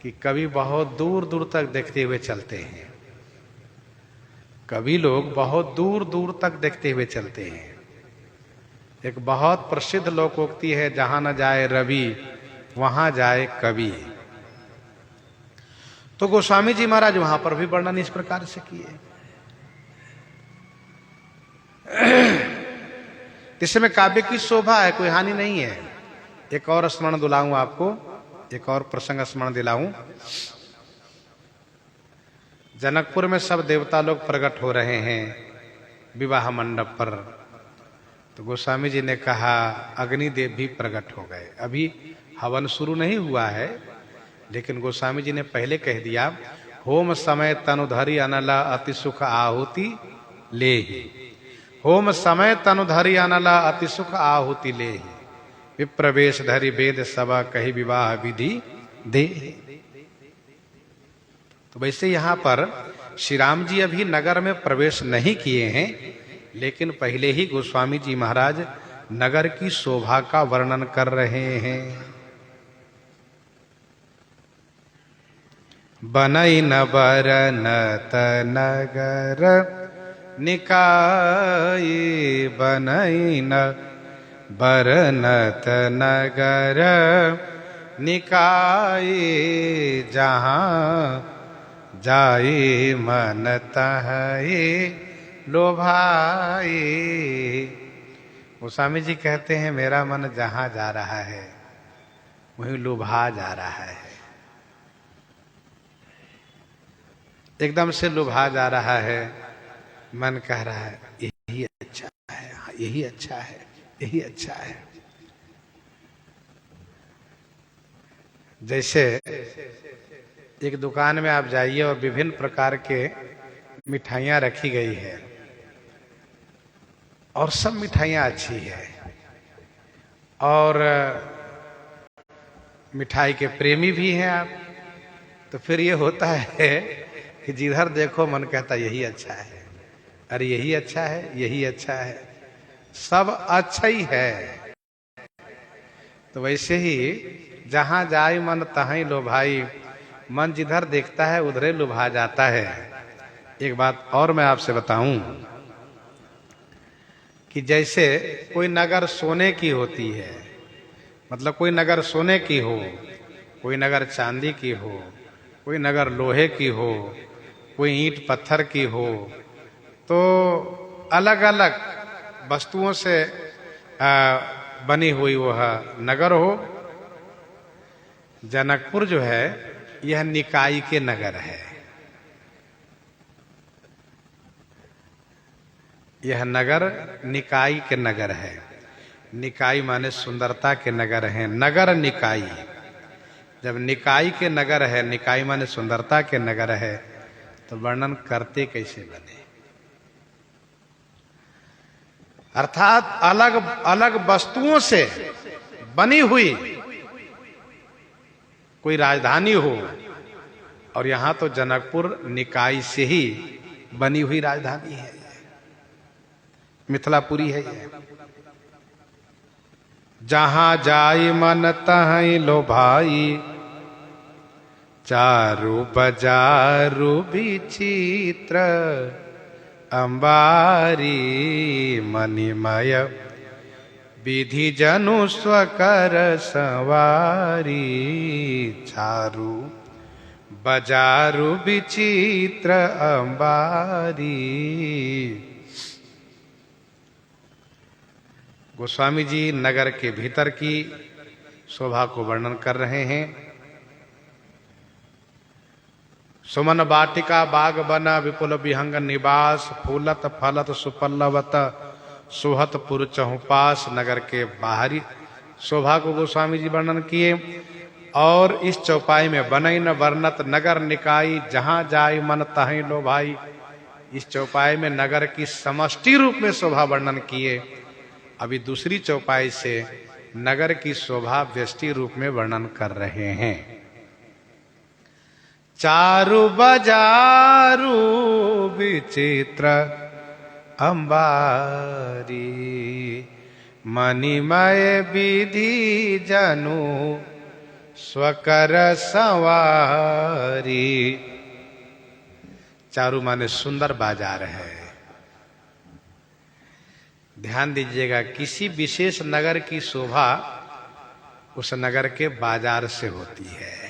कि कवि बहुत दूर दूर तक देखते हुए चलते हैं। कवि लोग बहुत दूर दूर तक देखते हुए चलते हैं। एक बहुत प्रसिद्ध लोकोक्ति है, जहां न जाए रवि वहां जाए कवि। तो गोस्वामी जी महाराज वहां पर भी वर्णन इस प्रकार से किए। इसमें काव्य की शोभा है, कोई हानि नहीं है। एक और स्मरण दिलाऊं आपको, एक और प्रसंग स्मरण दिलाऊं। जनकपुर में सब देवता लोग प्रकट हो रहे हैं विवाह मंडप पर। तो गोस्वामी जी ने कहा अग्निदेव भी प्रकट हो गए। अभी हवन शुरू नहीं हुआ है, लेकिन गोस्वामी जी ने पहले कह दिया, होम समय तनुधरी अनला अति सुख आहुति ले। होम समय तनुधरी अनला अति सुख आहुति ले। विप्रवेश धरि वेद सभा कही विवाह विधि दे। तो वैसे यहां पर श्री राम जी अभी नगर में प्रवेश नहीं किए हैं, लेकिन पहले ही गोस्वामी जी महाराज नगर की शोभा का वर्णन कर रहे हैं। बनई न बरनत नगर निकाय, बनई न बरनत नगर निकाय, जहाँ जाए मन तहे लोभाए। गोस्वामी जी कहते हैं मेरा मन जहां जा रहा है वहीं लुभा जा रहा है, एकदम से लुभा जा रहा है। मन कह रहा है यही अच्छा है, यही अच्छा है, यही अच्छा है। जैसे एक दुकान में आप जाइए और विभिन्न प्रकार के मिठाइयां रखी गई है और सब मिठाइयां अच्छी है, और मिठाई के प्रेमी भी हैं आप, तो फिर ये होता है कि जिधर देखो मन कहता यही अच्छा है, अरे यही अच्छा है, यही अच्छा है, सब अच्छा ही है। तो वैसे ही जहां जाए मन तहीं लो भाई, मन जिधर देखता है उधरे लुभा जाता है। एक बात और मैं आपसे बताऊं कि जैसे कोई नगर सोने की होती है, मतलब कोई नगर सोने की हो, कोई नगर चांदी की हो, कोई नगर लोहे की हो, कोई ईंट पत्थर की हो, तो अलग अलग वस्तुओं से बनी हुई वह नगर हो। जनकपुर जो है यह निकाय के नगर है। यह नगर निकाय के नगर है। निकाय माने सुंदरता के नगर है, नगर निकाय। जब निकाय के नगर है, निकाय माने सुंदरता के नगर है, तो वर्णन करते कैसे बने। अर्थात अलग अलग वस्तुओं से बनी हुई कोई राजधानी हो, और यहां तो जनकपुर निकाय से ही बनी हुई राजधानी है, मिथिलापुरी है ये। जहां जाई मन तहीं लो भाई, चारु बजारु विचित्र, अंबारी मणिमय विधि जनु स्वकर सवारी। चारु बजारु विचित्र अंबारी। गोस्वामी जी नगर के भीतर की शोभा को वर्णन कर रहे हैं। सुमन वाटिका बाग बना विपुल विहंग निवास, फूलत फलत सुपल्लवत सुहत पुर चहुपास। नगर के बाहरी शोभा को गोस्वामी जी वर्णन किए। और इस चौपाई में बनई न वर्णत नगर निकाय, जहां जाय मन तहीं लो भाई। इस चौपाई में नगर की समष्टि रूप में शोभा वर्णन किए। अभी दूसरी चौपाई से नगर की शोभा व्यष्टि रूप में वर्णन कर रहे हैं। चारु बजारू विचित्र अंबारी, मणिमय विधि जनु स्वकर सवारी। चारु माने सुंदर बाजार है। ध्यान दीजिएगा, किसी विशेष नगर की शोभा उस नगर के बाजार से होती है।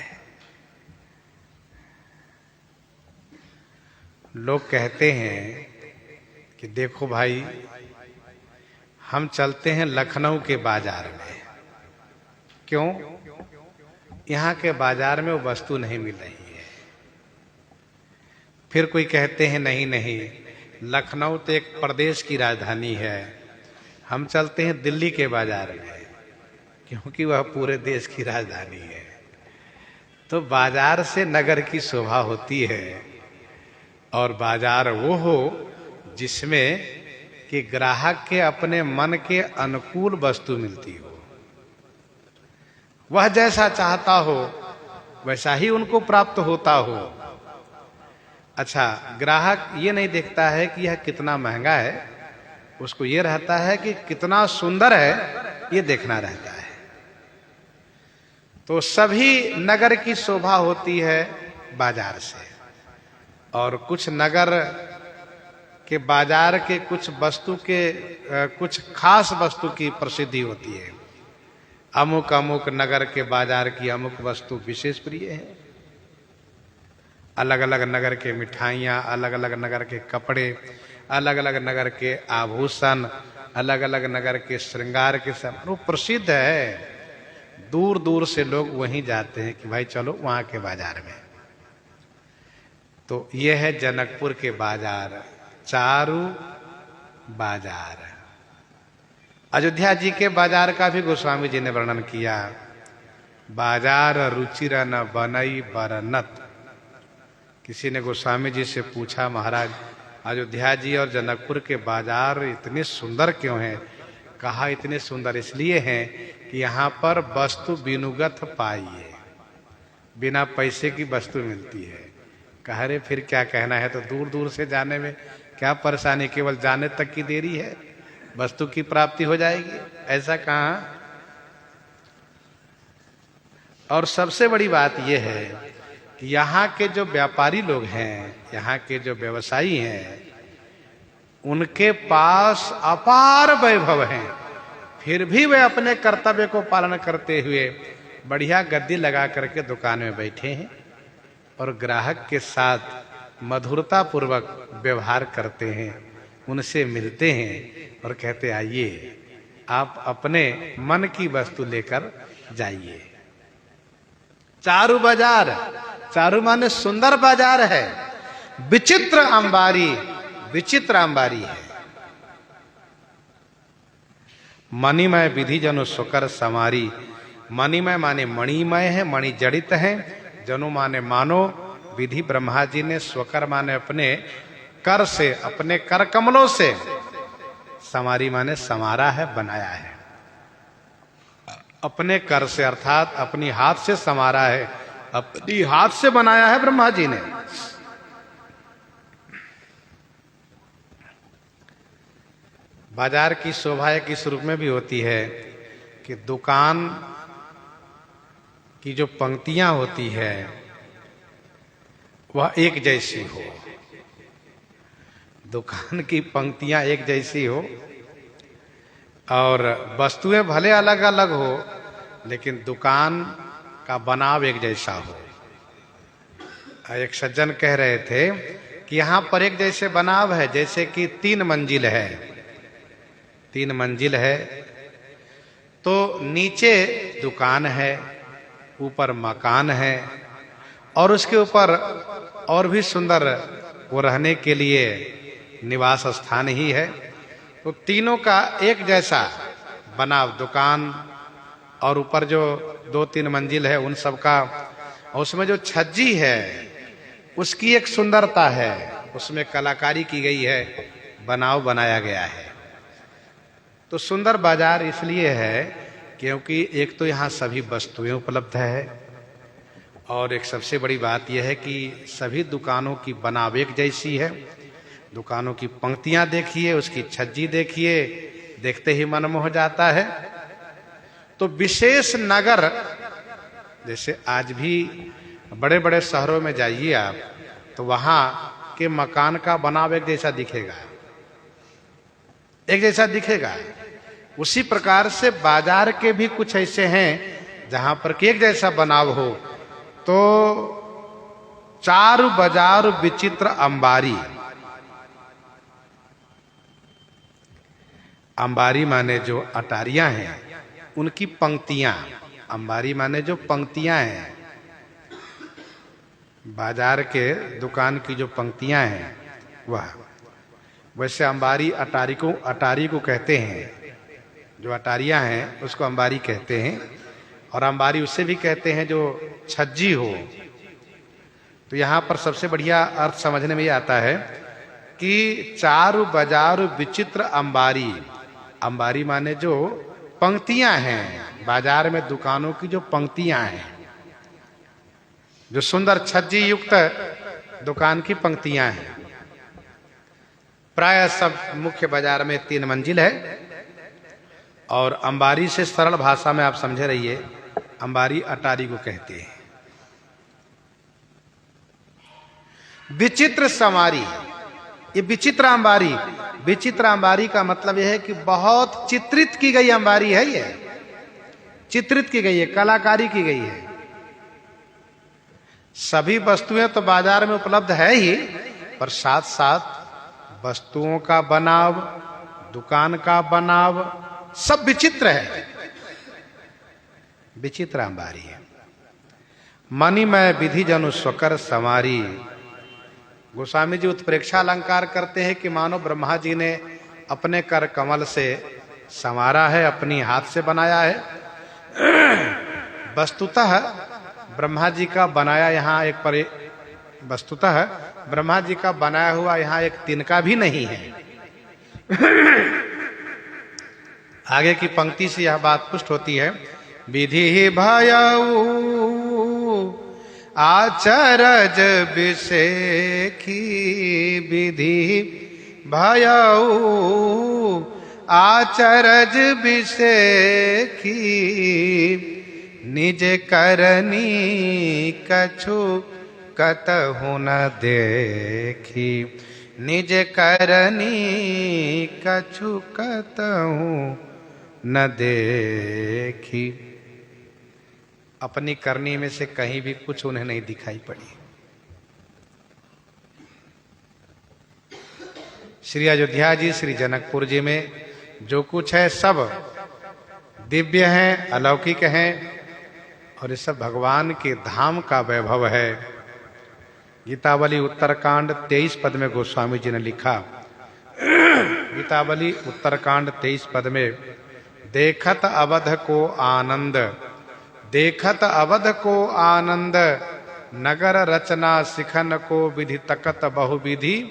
लोग कहते हैं कि देखो भाई, हम चलते हैं लखनऊ के बाजार में। क्यों? यहाँ के बाजार में वो वस्तु नहीं मिल रही है। फिर कोई कहते हैं नहीं नहीं, लखनऊ तो एक प्रदेश की राजधानी है, हम चलते हैं दिल्ली के बाजार में, क्योंकि वह पूरे देश की राजधानी है। तो बाजार से नगर की शोभा होती है, और बाजार वो हो जिसमें कि ग्राहक के अपने मन के अनुकूल वस्तु मिलती हो। वह जैसा चाहता हो वैसा ही उनको प्राप्त होता हो। अच्छा, ग्राहक ये नहीं देखता है कि यह कितना महंगा है, उसको ये रहता है कि कितना सुंदर है, ये देखना रहता है। तो सभी नगर की शोभा होती है बाजार से, और कुछ नगर के बाजार के कुछ वस्तु के कुछ खास वस्तु की प्रसिद्धि होती है। अमुक अमुक नगर के बाजार की अमुक वस्तु विशेष प्रिय है। अलग अलग नगर के मिठाइयाँ, अलग अलग नगर के कपड़े, अलग अलग नगर के आभूषण, अलग अलग नगर के श्रृंगार के सब वो प्रसिद्ध है। दूर दूर से लोग वहीं जाते हैं कि भाई चलो वहाँ के बाजार में। तो ये है जनकपुर के बाजार, चारु बाजार। अयोध्या जी के बाजार का भी गोस्वामी जी ने वर्णन किया। बाजार रुचिर न बनई बरनत। किसी ने गोस्वामी जी से पूछा, महाराज अयोध्या जी और जनकपुर के बाजार इतने सुंदर क्यों हैं? कहा इतने सुंदर इसलिए हैं कि यहाँ पर वस्तु बिनुगत पाइए, बिना पैसे की वस्तु मिलती है। कह रहे फिर क्या कहना है, तो दूर दूर से जाने में क्या परेशानी, केवल जाने तक की देरी है, वस्तु की प्राप्ति हो जाएगी। ऐसा कहाँ? और सबसे बड़ी बात यह है कि यहाँ के जो व्यापारी लोग हैं, यहाँ के जो व्यवसायी हैं, उनके पास अपार वैभव हैं, फिर भी वे अपने कर्तव्य को पालन करते हुए बढ़िया गद्दी लगा करके दुकान में बैठे हैं और ग्राहक के साथ मधुरता पूर्वक व्यवहार करते हैं, उनसे मिलते हैं और कहते आइए आप अपने मन की वस्तु लेकर जाइए। चारु बाजार, चारु माने सुंदर बाजार है। विचित्र अंबारी, विचित्र अंबारी है। मणिमय विधि जनु सुकर समारी। मणिमय माने मणिमय है, मणि जड़ित है। जनु माने मानो, विधि ब्रह्मा जी ने, स्वकर माने अपने कर से, अपने कर कमलों से, समारी माने समारा है, बनाया है। अपने कर से अर्थात अपनी हाथ से समारा है, अपनी हाथ से बनाया है ब्रह्मा जी ने। बाजार की शोभा एक इस रूप में भी होती है कि दुकान की जो पंक्तियां होती है वह एक जैसी हो। दुकान की पंक्तियां एक जैसी हो और वस्तुएं भले अलग अलग हो, लेकिन दुकान का बनाव एक जैसा हो। एक सज्जन कह रहे थे कि यहाँ पर एक जैसे बनाव है, जैसे कि 3 मंजिल है। 3 मंजिल है तो नीचे दुकान है, ऊपर मकान है, और उसके ऊपर और भी सुंदर वो रहने के लिए निवास स्थान ही है। तो तीनों का एक जैसा बनाव, दुकान और ऊपर जो 2-3 मंजिल है उन सब का, और उसमें जो छज्जी है उसकी एक सुंदरता है, उसमें कलाकारी की गई है, बनाव बनाया गया है। तो सुंदर बाजार इसलिए है क्योंकि एक तो यहाँ सभी वस्तुएं उपलब्ध है, और एक सबसे बड़ी बात यह है कि सभी दुकानों की बनावट जैसी है। दुकानों की पंक्तियां देखिए, उसकी छज्जी देखिए, देखते ही मन मोह जाता है। तो विशेष नगर, जैसे आज भी बड़े बड़े शहरों में जाइए आप, तो वहां के मकान का बनाव एक जैसा दिखेगा, एक जैसा दिखेगा। उसी प्रकार से बाजार के भी कुछ ऐसे हैं जहां पर कि एक जैसा बनाव हो। तो चारु बाजार विचित्र अंबारी। अंबारी माने जो अटारियां हैं उनकी पंक्तियां, अंबारी माने जो पंक्तियां हैं, बाजार के दुकान की जो पंक्तियां हैं वह। वैसे अंबारी अटारी को कहते हैं, जो अटारियां हैं उसको अंबारी कहते हैं। और अंबारी उससे भी कहते हैं जो छज्जी हो। तो यहाँ पर सबसे बढ़िया अर्थ समझने में ये आता है कि चारु बाजार विचित्र अंबारी। अंबारी माने जो पंक्तियां हैं, बाजार में दुकानों की जो पंक्तियां हैं, जो सुंदर छज्जी युक्त दुकान की पंक्तियां हैं। प्राय सब मुख्य बाजार में 3 मंजिल है। और अंबारी से सरल भाषा में आप समझे रहिए, अंबारी अटारी को कहते हैं। विचित्र समारी, ये विचित्र अंबारी। विचित्र अंबारी का मतलब यह है कि बहुत चित्रित की गई अंबारी है, ये चित्रित की गई है, कलाकारी की गई है। सभी वस्तुएं तो बाजार में उपलब्ध है ही, पर साथ साथ वस्तुओं का बनाव, दुकान का बनाव सब विचित्र है। विचित्र अंबारी है। मणिमय विधि जनु स्वकर समारी। गोस्वामी जी उत्प्रेक्षा अलंकार करते हैं कि मानो ब्रह्मा जी ने अपने कर कमल से संवारा है, अपनी हाथ से बनाया है। वस्तुतः ब्रह्मा जी का बनाया यहाँ वस्तुतः ब्रह्मा जी का बनाया हुआ यहाँ एक तिनका भी नहीं है। आगे की पंक्ति से यह बात पुष्ट होती है। विधि भयऊ आचरज विषेखी। विधि भयऊ आचरज विषेखी। निज करनी कछु कतहु न देखी। निज करनी कछु कतहु न देखी। अपनी करनी में से कहीं भी कुछ उन्हें नहीं दिखाई पड़ी। श्री अयोध्या जी, श्री जनकपुर जी में जो कुछ है सब दिव्य है, अलौकिक है, और ये सब भगवान के धाम का वैभव है। गीतावली उत्तरकांड 23 पद में गोस्वामी जी ने लिखा। गीतावली उत्तरकांड 23 पद में, देखत अवध को आनंद, देखत अवध को आनंद, नगर रचना सिखन को विधि तकत बहुविधि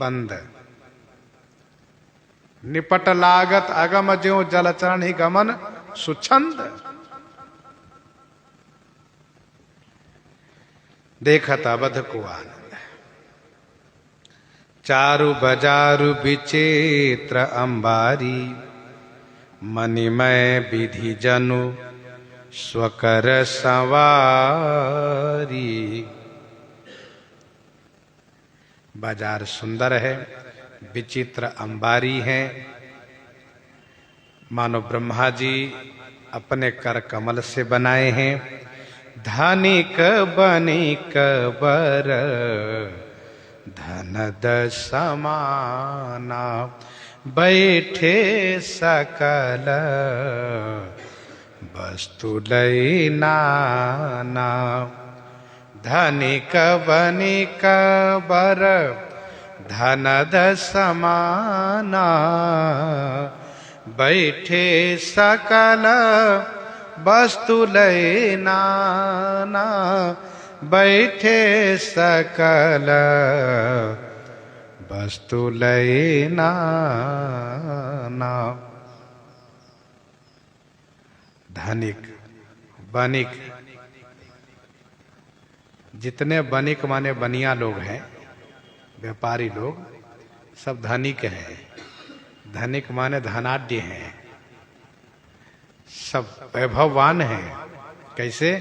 बंद। निपट लागत अगम ज्यों जलचरण ही गमन सुछंद। देखत अवध को आनंद। चारु बाजारु विचित्र अंबारी। मणिमय विधि जनु स्वकर सवारी। बाजार सुंदर है, विचित्र अंबारी है। मानो ब्रह्मा जी अपने कर कमल से बनाए हैं। धनिक बनिक बर धनद समाना। बैठे सकल वस्तु लई नाना। धनिक बनिक बर धनद समाना। बैठे सकल वस्तु लई नाना। बैठे सकल वस्तु लई नाना। धनिक बनिक जितने बनिक माने बनिया लोग हैं, व्यापारी लोग, सब धनिक हैं। धनिक माने धनाढ्य हैं, सब वैभववान हैं। कैसे?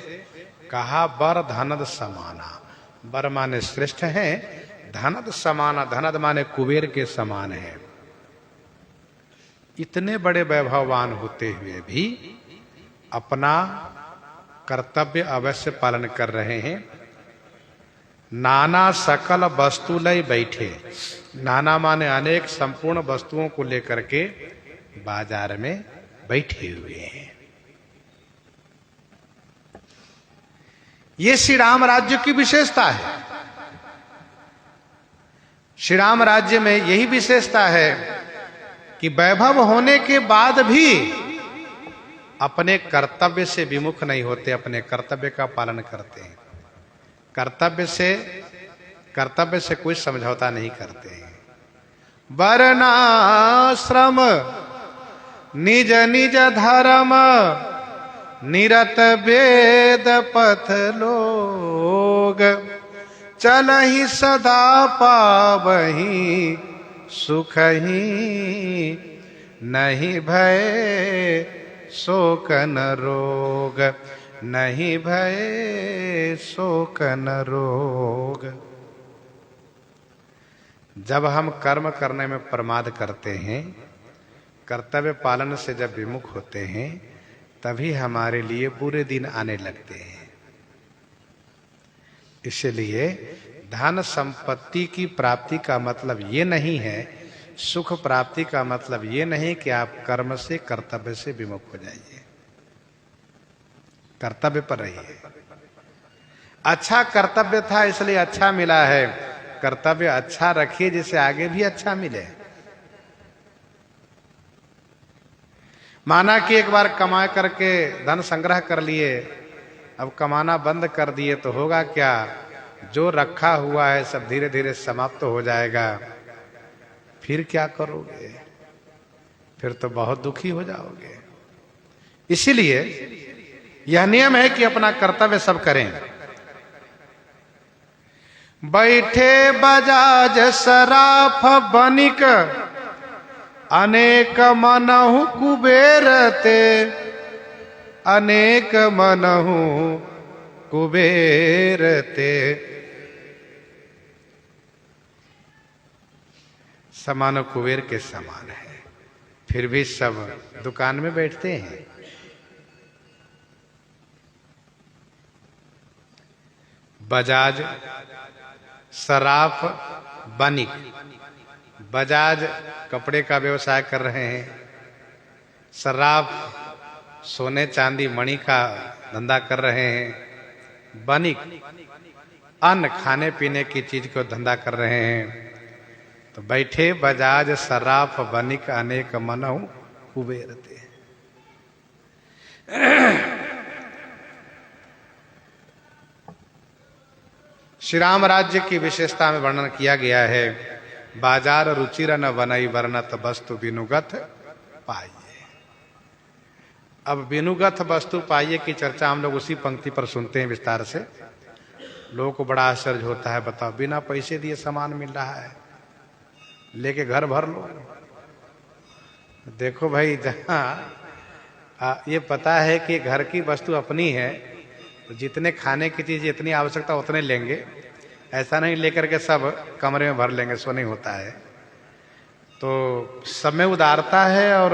कहा बर धनद समाना। बर माने श्रेष्ठ है, धनद समाना, धनद माने कुबेर के समान है। इतने बड़े वैभववान होते हुए भी अपना कर्तव्य अवश्य पालन कर रहे हैं। नाना सकल वस्तु लय बैठे। नाना माने अनेक संपूर्ण वस्तुओं को लेकर के बाजार में बैठे हुए हैं। ये श्री राम राज्य की विशेषता है। श्री राम राज्य में यही विशेषता है कि वैभव होने के बाद भी अपने कर्तव्य से विमुख नहीं होते, अपने कर्तव्य का पालन करते हैं। कर्तव्य से कोई समझौता नहीं करते हैं। वर्णाश्रम निज निज धर्म निरत वेद पथ लोग चलहि सदा पावहि सुख ही नहीं भय शोक न रोग, नहीं भय शोक न रोग। जब हम कर्म करने में प्रमाद करते हैं, कर्तव्य पालन से जब विमुख होते हैं, तभी हमारे लिए बुरे दिन आने लगते हैं। इसलिए धन संपत्ति की प्राप्ति का मतलब ये नहीं है, सुख प्राप्ति का मतलब ये नहीं कि आप कर्म से, कर्तव्य से विमुख हो जाइए। कर्तव्य पर रहिए। अच्छा कर्तव्य था इसलिए अच्छा मिला है, कर्तव्य अच्छा रखिए जिससे आगे भी अच्छा मिले। माना कि एक बार कमा करके धन संग्रह कर लिए, अब कमाना बंद कर दिए तो होगा क्या? जो रखा हुआ है सब धीरे धीरे समाप्त हो जाएगा। फिर क्या करोगे? फिर तो बहुत दुखी हो जाओगे। इसीलिए यह नियम है कि अपना कर्तव्य सब करें। बैठे बजाज सराफ बनिक अनेक मनहु कुबेर ते, अनेक मनहु कुबेर ते। समान कुबेर के समान है, फिर भी सब दुकान में बैठते हैं। बजाज सराफ बनिक। बजाज कपड़े का व्यवसाय कर रहे हैं, सराफ सोने चांदी मणि का धंधा कर रहे हैं, बनिक अन्न खाने पीने की चीज को धंधा कर रहे हैं। तो बैठे बजाज सराफ बनिक अनेक मनहु कुबेर ते। श्री राम राज्य की विशेषता में वर्णन किया गया है। बाजार रुचिर न बनई वर्णत वस्तु बिनुगत पाइए। अब बिनुगत वस्तु पाइए की चर्चा हम लोग उसी पंक्ति पर सुनते हैं विस्तार से। लोगों को बड़ा आश्चर्य होता है, बताओ बिना पैसे दिए सामान मिल रहा है, लेके घर भर लो। देखो भाई, जहां ये पता है कि घर की वस्तु अपनी है, तो जितने खाने की चीज जितनी आवश्यकता उतने लेंगे, ऐसा नहीं लेकर के सब कमरे में भर लेंगे, सो नहीं होता है। तो सब में उदारता है और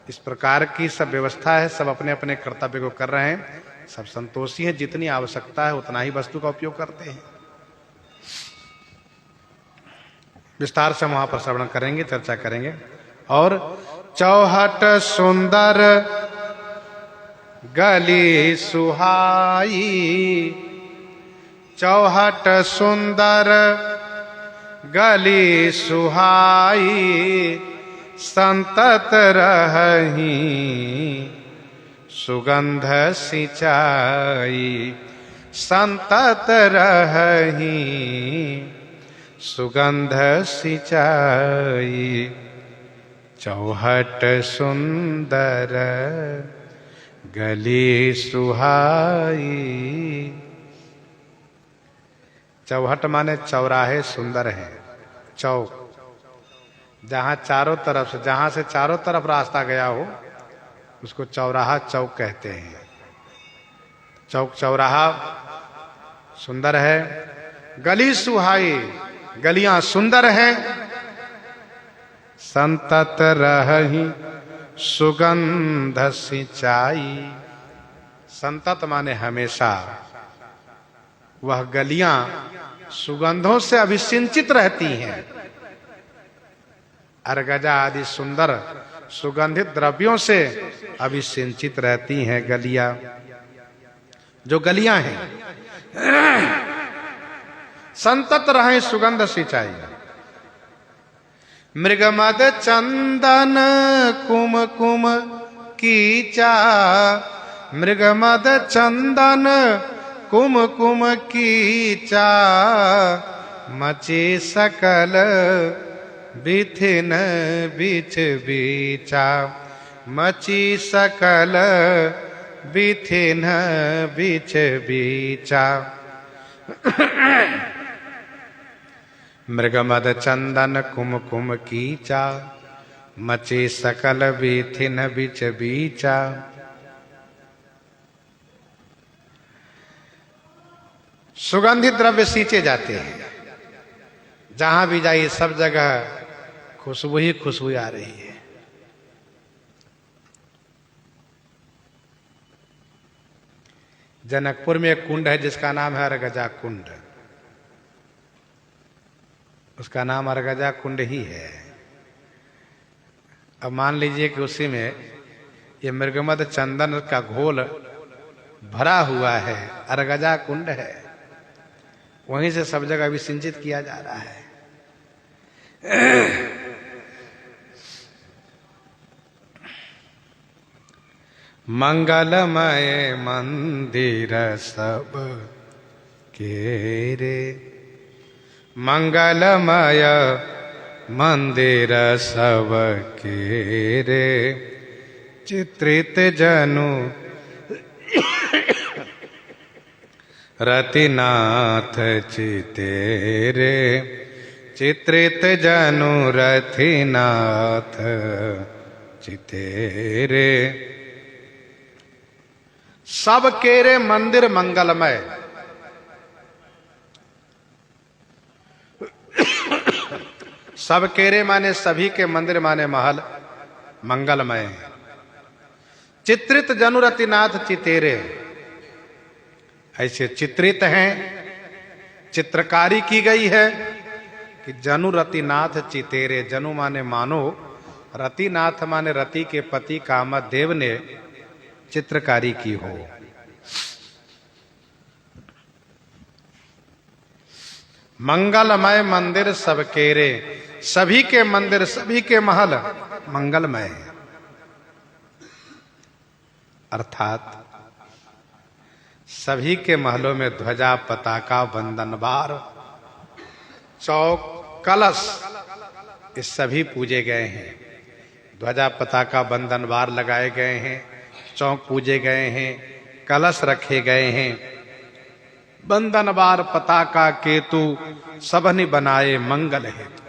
इस प्रकार की सब व्यवस्था है, सब अपने अपने कर्तव्य को कर रहे हैं, सब संतोषी हैं। जितनी आवश्यकता है उतना ही वस्तु का उपयोग करते हैं। विस्तार से वहां पर श्रवण करेंगे, चर्चा करेंगे। और चौहट सुंदर गली सुहाई, चौहट सुंदर गली सुहाई, संतत रहही सुगंध सिंचाई, संतत रहही सुगंध सिंचाई। चौहट सुंदर गली सुहाई। चौहट माने चौराहे सुंदर हैं, चौक, जहां चारों तरफ से, जहां से चारों तरफ रास्ता गया हो उसको चौराहा चौक कहते हैं। चौक चौराहा सुंदर है। गली सुहाई, गलियां सुंदर हैं। संतत रही सुगंध सिंचाई, संतत माने हमेशा, वह गलियां सुगंधों से अभिसिंचित रहती हैं। अर्गजा आदि सुंदर सुगंधित द्रव्यों से अभिसिंचित रहती हैं गलियां, जो गलियां हैं। संतत रहे सुगंध सिंचाई। मृगमद चंदन कुमकुम कीचा, मृगमद चंदन कुमकुम कीचा, मचे सकल बिथिन बिच बीचा, मची सकल बिथिन बिच बीचा। मृगमद चंदन कुमकुम कीचा, मचे सकल बिथिन बिच बीचा। सुगंधित द्रव्य सींचे जाते हैं, जहां भी जाइए सब जगह खुशबू ही खुशबू आ रही है। जनकपुर में एक कुंड है जिसका नाम है अर्गजा कुंड, उसका नाम अर्गजा कुंड ही है। अब मान लीजिए कि उसी में ये मृगमद चंदन का घोल भरा हुआ है, अर्गजा कुंड है, वहीं से सब जगह अभिसिंचित किया जा रहा है। मंगलमय मंदिर सब के रे, मंगलमय मंदिर सब के रे, चित्रित जनु रतिनाथ चितेरे, चित्रित जनु रतिनाथ चितेरे। सब केरे मंदिर मंगलमय, सब केरे माने सभी के मंदिर माने महल मंगलमय। चित्रित जनु रतिनाथ चितेरे, ऐसे चित्रित हैं, चित्रकारी की गई है कि जनु रतिनाथ चितेरे। जनु माने मानो, रतिनाथ माने रति के पति कामदेव ने चित्रकारी की हो। मंगलमय मंदिर सब केरे, सभी के मंदिर सभी के महल मंगलमय, अर्थात सभी के महलों में ध्वजा पताका बंधनवार चौक कलश ये सभी पूजे गए हैं। ध्वजा पताका बंधनवार लगाए गए हैं, चौक पूजे गए हैं, कलश रखे गए हैं। बंधनवार पताका केतु सबने बनाए मंगल हेतु।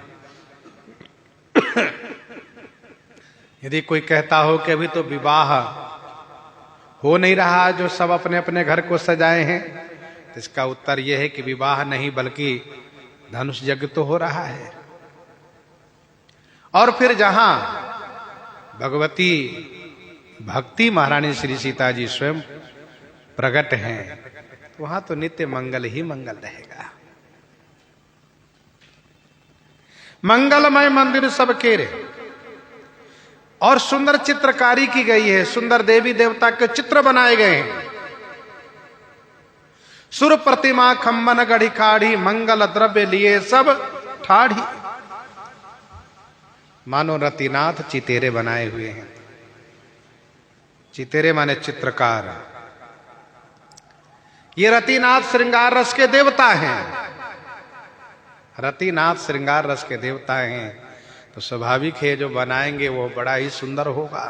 यदि कोई कहता हो कि अभी तो विवाह हो नहीं रहा, जो सब अपने अपने घर को सजाए हैं, तो इसका उत्तर यह है कि विवाह नहीं बल्कि धनुष यज्ञ तो हो रहा है। और फिर जहां भगवती भक्ति महारानी श्री सीता जी स्वयं प्रकट हैं, वहां तो नित्य मंगल ही मंगल रहेगा। मंगलमय मंदिर सब केरे, और सुंदर चित्रकारी की गई है, सुंदर देवी देवता के चित्र बनाए गए हैं। सुर प्रतिमा खम्बन गढ़ी काढ़ी, मंगल द्रव्य लिए सब ठाढ़ी। मानो रतिनाथ चितेरे बनाए हुए हैं। चितेरे माने चित्रकार। ये रतिनाथ श्रृंगार रस के देवता हैं। रतिनाथ श्रृंगार रस के देवता हैं, तो स्वाभाविक है जो बनाएंगे वो बड़ा ही सुंदर होगा।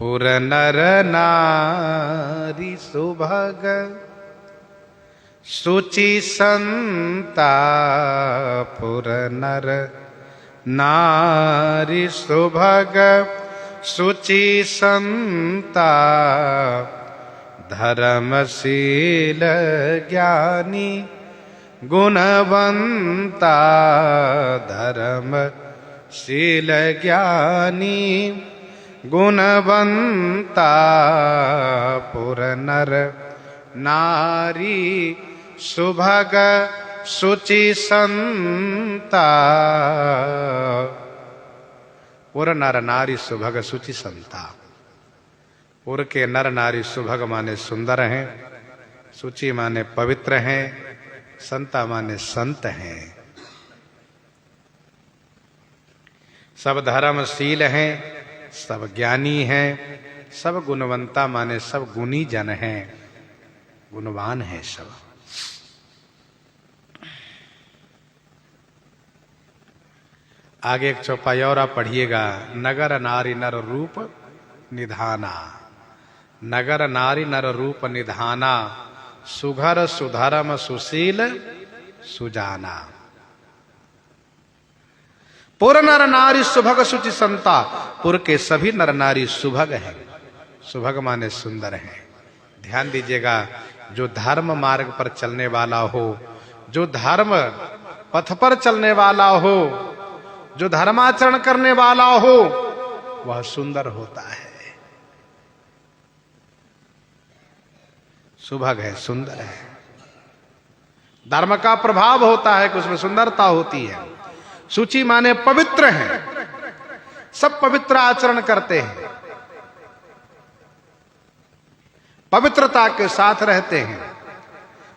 पुर नर नारी सुभग शुचि संता पुर नर नारी सुभग शुचि संता धर्मशील ज्ञानी गुणवंता धर्मशील ज्ञानी गुणवंता पुर नर नारी सुभग शुचि संता। पुर नर नारी सुभग शुचि संता। पुर के नर नारी सुभग माने सुंदर हैं, शुचि माने पवित्र हैं, संता माने संत हैं, सब धर्मशील हैं, सब ज्ञानी हैं, सब गुणवंता माने सब गुणी जन हैं, गुणवान हैं सब। आगे एक चौपाई और आप पढ़िएगा। नगर नारी नर रूप निधाना, नगर नारी नर रूप निधाना, सुघर सुधर्म सुशील सुजाना। पुर नर नारी सुभग शुचि संता। पुर के सभी नर नारी सुभग हैं, सुभग माने सुंदर हैं। ध्यान दीजिएगा, जो धर्म मार्ग पर चलने वाला हो, जो धर्म पथ पर चलने वाला हो, जो धर्माचरण करने वाला हो, वह सुंदर होता है, सुभग है, सुंदर है। धर्म का प्रभाव होता है कि उसमें सुंदरता होती है। शुचि माने पवित्र हैं, सब पवित्र आचरण करते हैं, पवित्रता के साथ रहते हैं,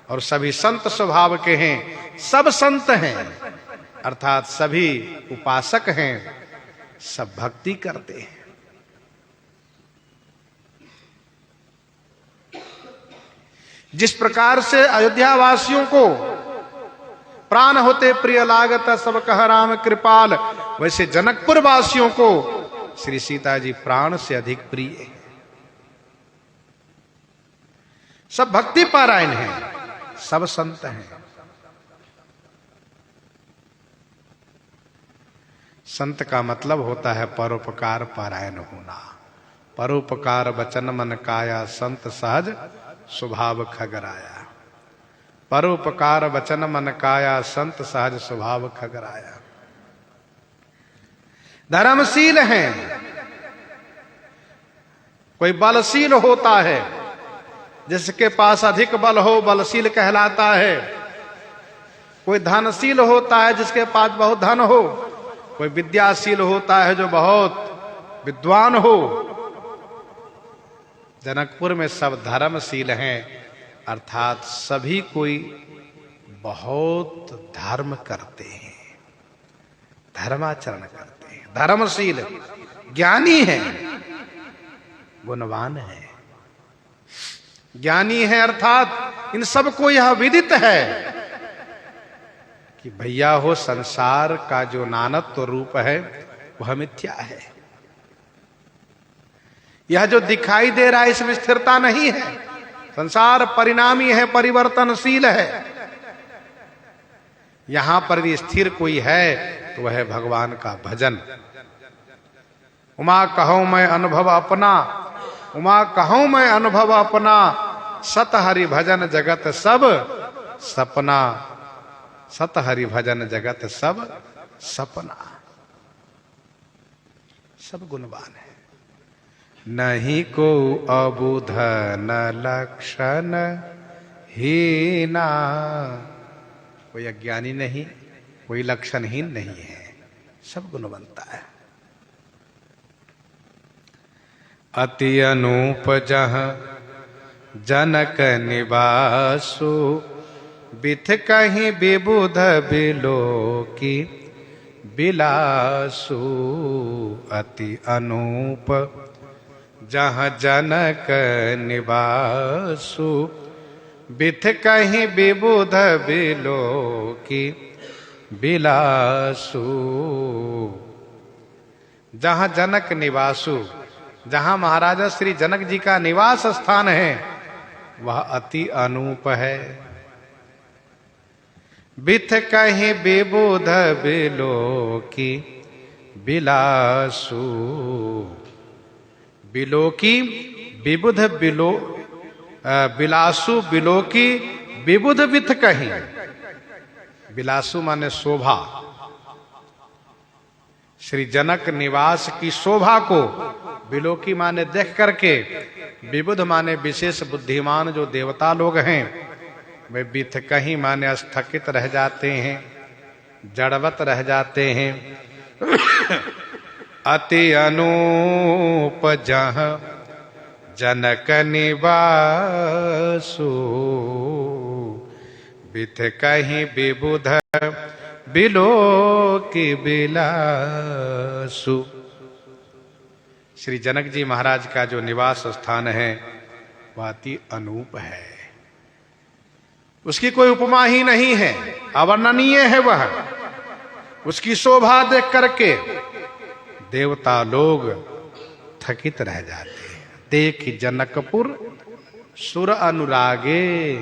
और सभी संत स्वभाव के हैं, सब संत हैं, अर्थात सभी उपासक हैं, सब भक्ति करते हैं। जिस प्रकार से अयोध्या वासियों को प्राण होते प्रिय लागत सब कह राम कृपाल, वैसे जनकपुर वासियों को श्री सीता जी प्राण से अधिक प्रिय है। सब भक्ति पारायण हैं, सब संत हैं। संत का मतलब होता है परोपकार पारायण होना। परोपकार वचन मन काया, संत सहज स्वभाव खगराया। परोपकार वचन मन काया, संत सहज स्वभाव खगराया। धर्मशील हैं, कोई बलशील होता है, जिसके पास अधिक बल हो बलशील कहलाता है। कोई धनशील होता है, जिसके पास बहुत धन हो। कोई विद्याशील होता है, जो बहुत विद्वान हो। जनकपुर में सब धर्मशील हैं, अर्थात सभी कोई बहुत धर्म करते हैं, धर्माचरण करते हैं, धर्मशील, ज्ञानी हैं, गुणवान हैं। ज्ञानी है अर्थात इन सबको यह विदित है कि भैया हो संसार का जो नानत्व रूप है वह मिथ्या है। यह जो दिखाई दे रहा है इसमें स्थिरता नहीं है। संसार परिणामी है, परिवर्तनशील है। यहां पर भी स्थिर कोई है तो वह है भगवान का भजन। उमा कहूं मैं अनुभव अपना, उमा कहूं मैं अनुभव अपना, सत हरि भजन जगत सब सपना। सत हरि भजन जगत सब सपना। सब गुणवान है। नहीं को अबुध न लक्षण हीना। कोई अज्ञानी नहीं, कोई लक्षणहीन नहीं है, सब गुणवंता है। अति अनूप जहाँ जनक निवासु, बिथ कहीं विबुध बिलो की बिलासु। अति अनूप जहाँ जनक निवासु, बिथ कहीं विबुध बिलो की बिलासु। जहाँ जनक निवासु, जहां महाराजा श्री जनक जी का निवास स्थान है, वह अति अनूप है। बिथ कहीं विबुध बिलोकी बिलासु। बिलोकी विबुध बिलासु बिलोकी विबुध बिथ कहीं। बिलासु माने शोभा। श्री जनक निवास की शोभा को बिलोकी माने देख करके, विबुध माने विशेष बुद्धिमान जो देवता लोग हैं, वे बिथ कहीं माने स्थगित रह जाते हैं, जड़वत रह जाते हैं। अति अनूप जहाँ जनक निवासु। बिथ कहीं विबुध बिलोकी बिलासु। श्री जनक जी महाराज का जो निवास स्थान है वह अति अनूप है, उसकी कोई उपमा ही नहीं है, अवर्णनीय है वह। उसकी शोभा देख करके देवता लोग थकित रह जाते हैं। देख जनकपुर सुर अनुरागे,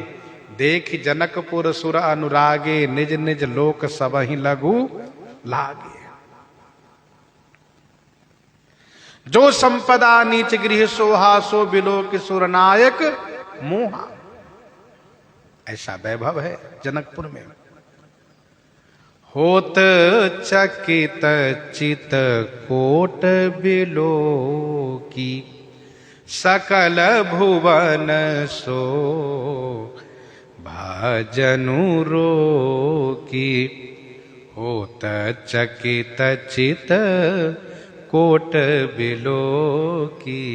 देख जनकपुर सुर अनुरागे, निज निज लोक सबहि लघु लागे। जो संपदा नीच गृह सोहा, सो बिलोक सुर नायक मोहा। ऐसा वैभव है जनकपुर में। होत चकित चित कोट बिलोकी, सकल भुवन सो भाजनु रोकी। होत चकित चित कोट बिलोकी,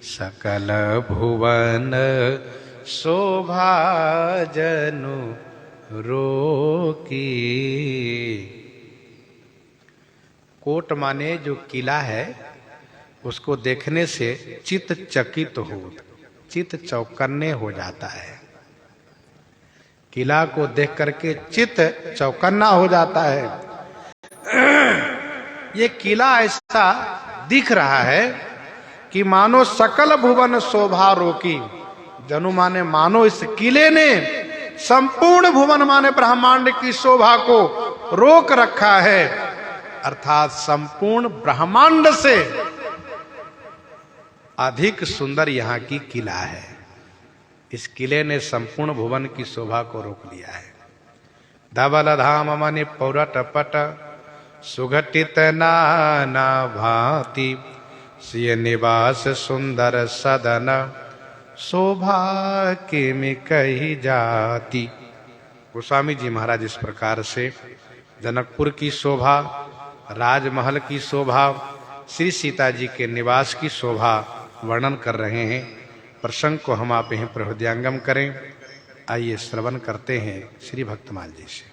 सकल भुवन शोभा जनु रोकी। कोट माने जो किला है, उसको देखने से चित्त चकित हो, चित्त चौकन्ने हो जाता है। किला को देख करके चित्त चौकन्ना हो जाता है। ये किला ऐसा दिख रहा है कि मानो सकल भुवन शोभा रोकी। जनु माने मानो इस किले ने संपूर्ण भुवन माने ब्रह्मांड की शोभा को रोक रखा है, अर्थात संपूर्ण ब्रह्मांड से अधिक सुंदर यहाँ की किला है। इस किले ने संपूर्ण भुवन की शोभा को रोक लिया है। धवल धाम मनि पौरट पट, सुघटित नाना भांति, सिय निवास सुंदर सदन, शोभा के में कही जाती। गोस्वामी जी महाराज इस प्रकार से जनकपुर की शोभा, राजमहल की शोभा, श्री सीता जी के निवास की शोभा वर्णन कर रहे हैं। प्रसंग को हम आप यहीं प्रहृदयंगम करें। आइए श्रवण करते हैं श्री भक्तमाल जी से।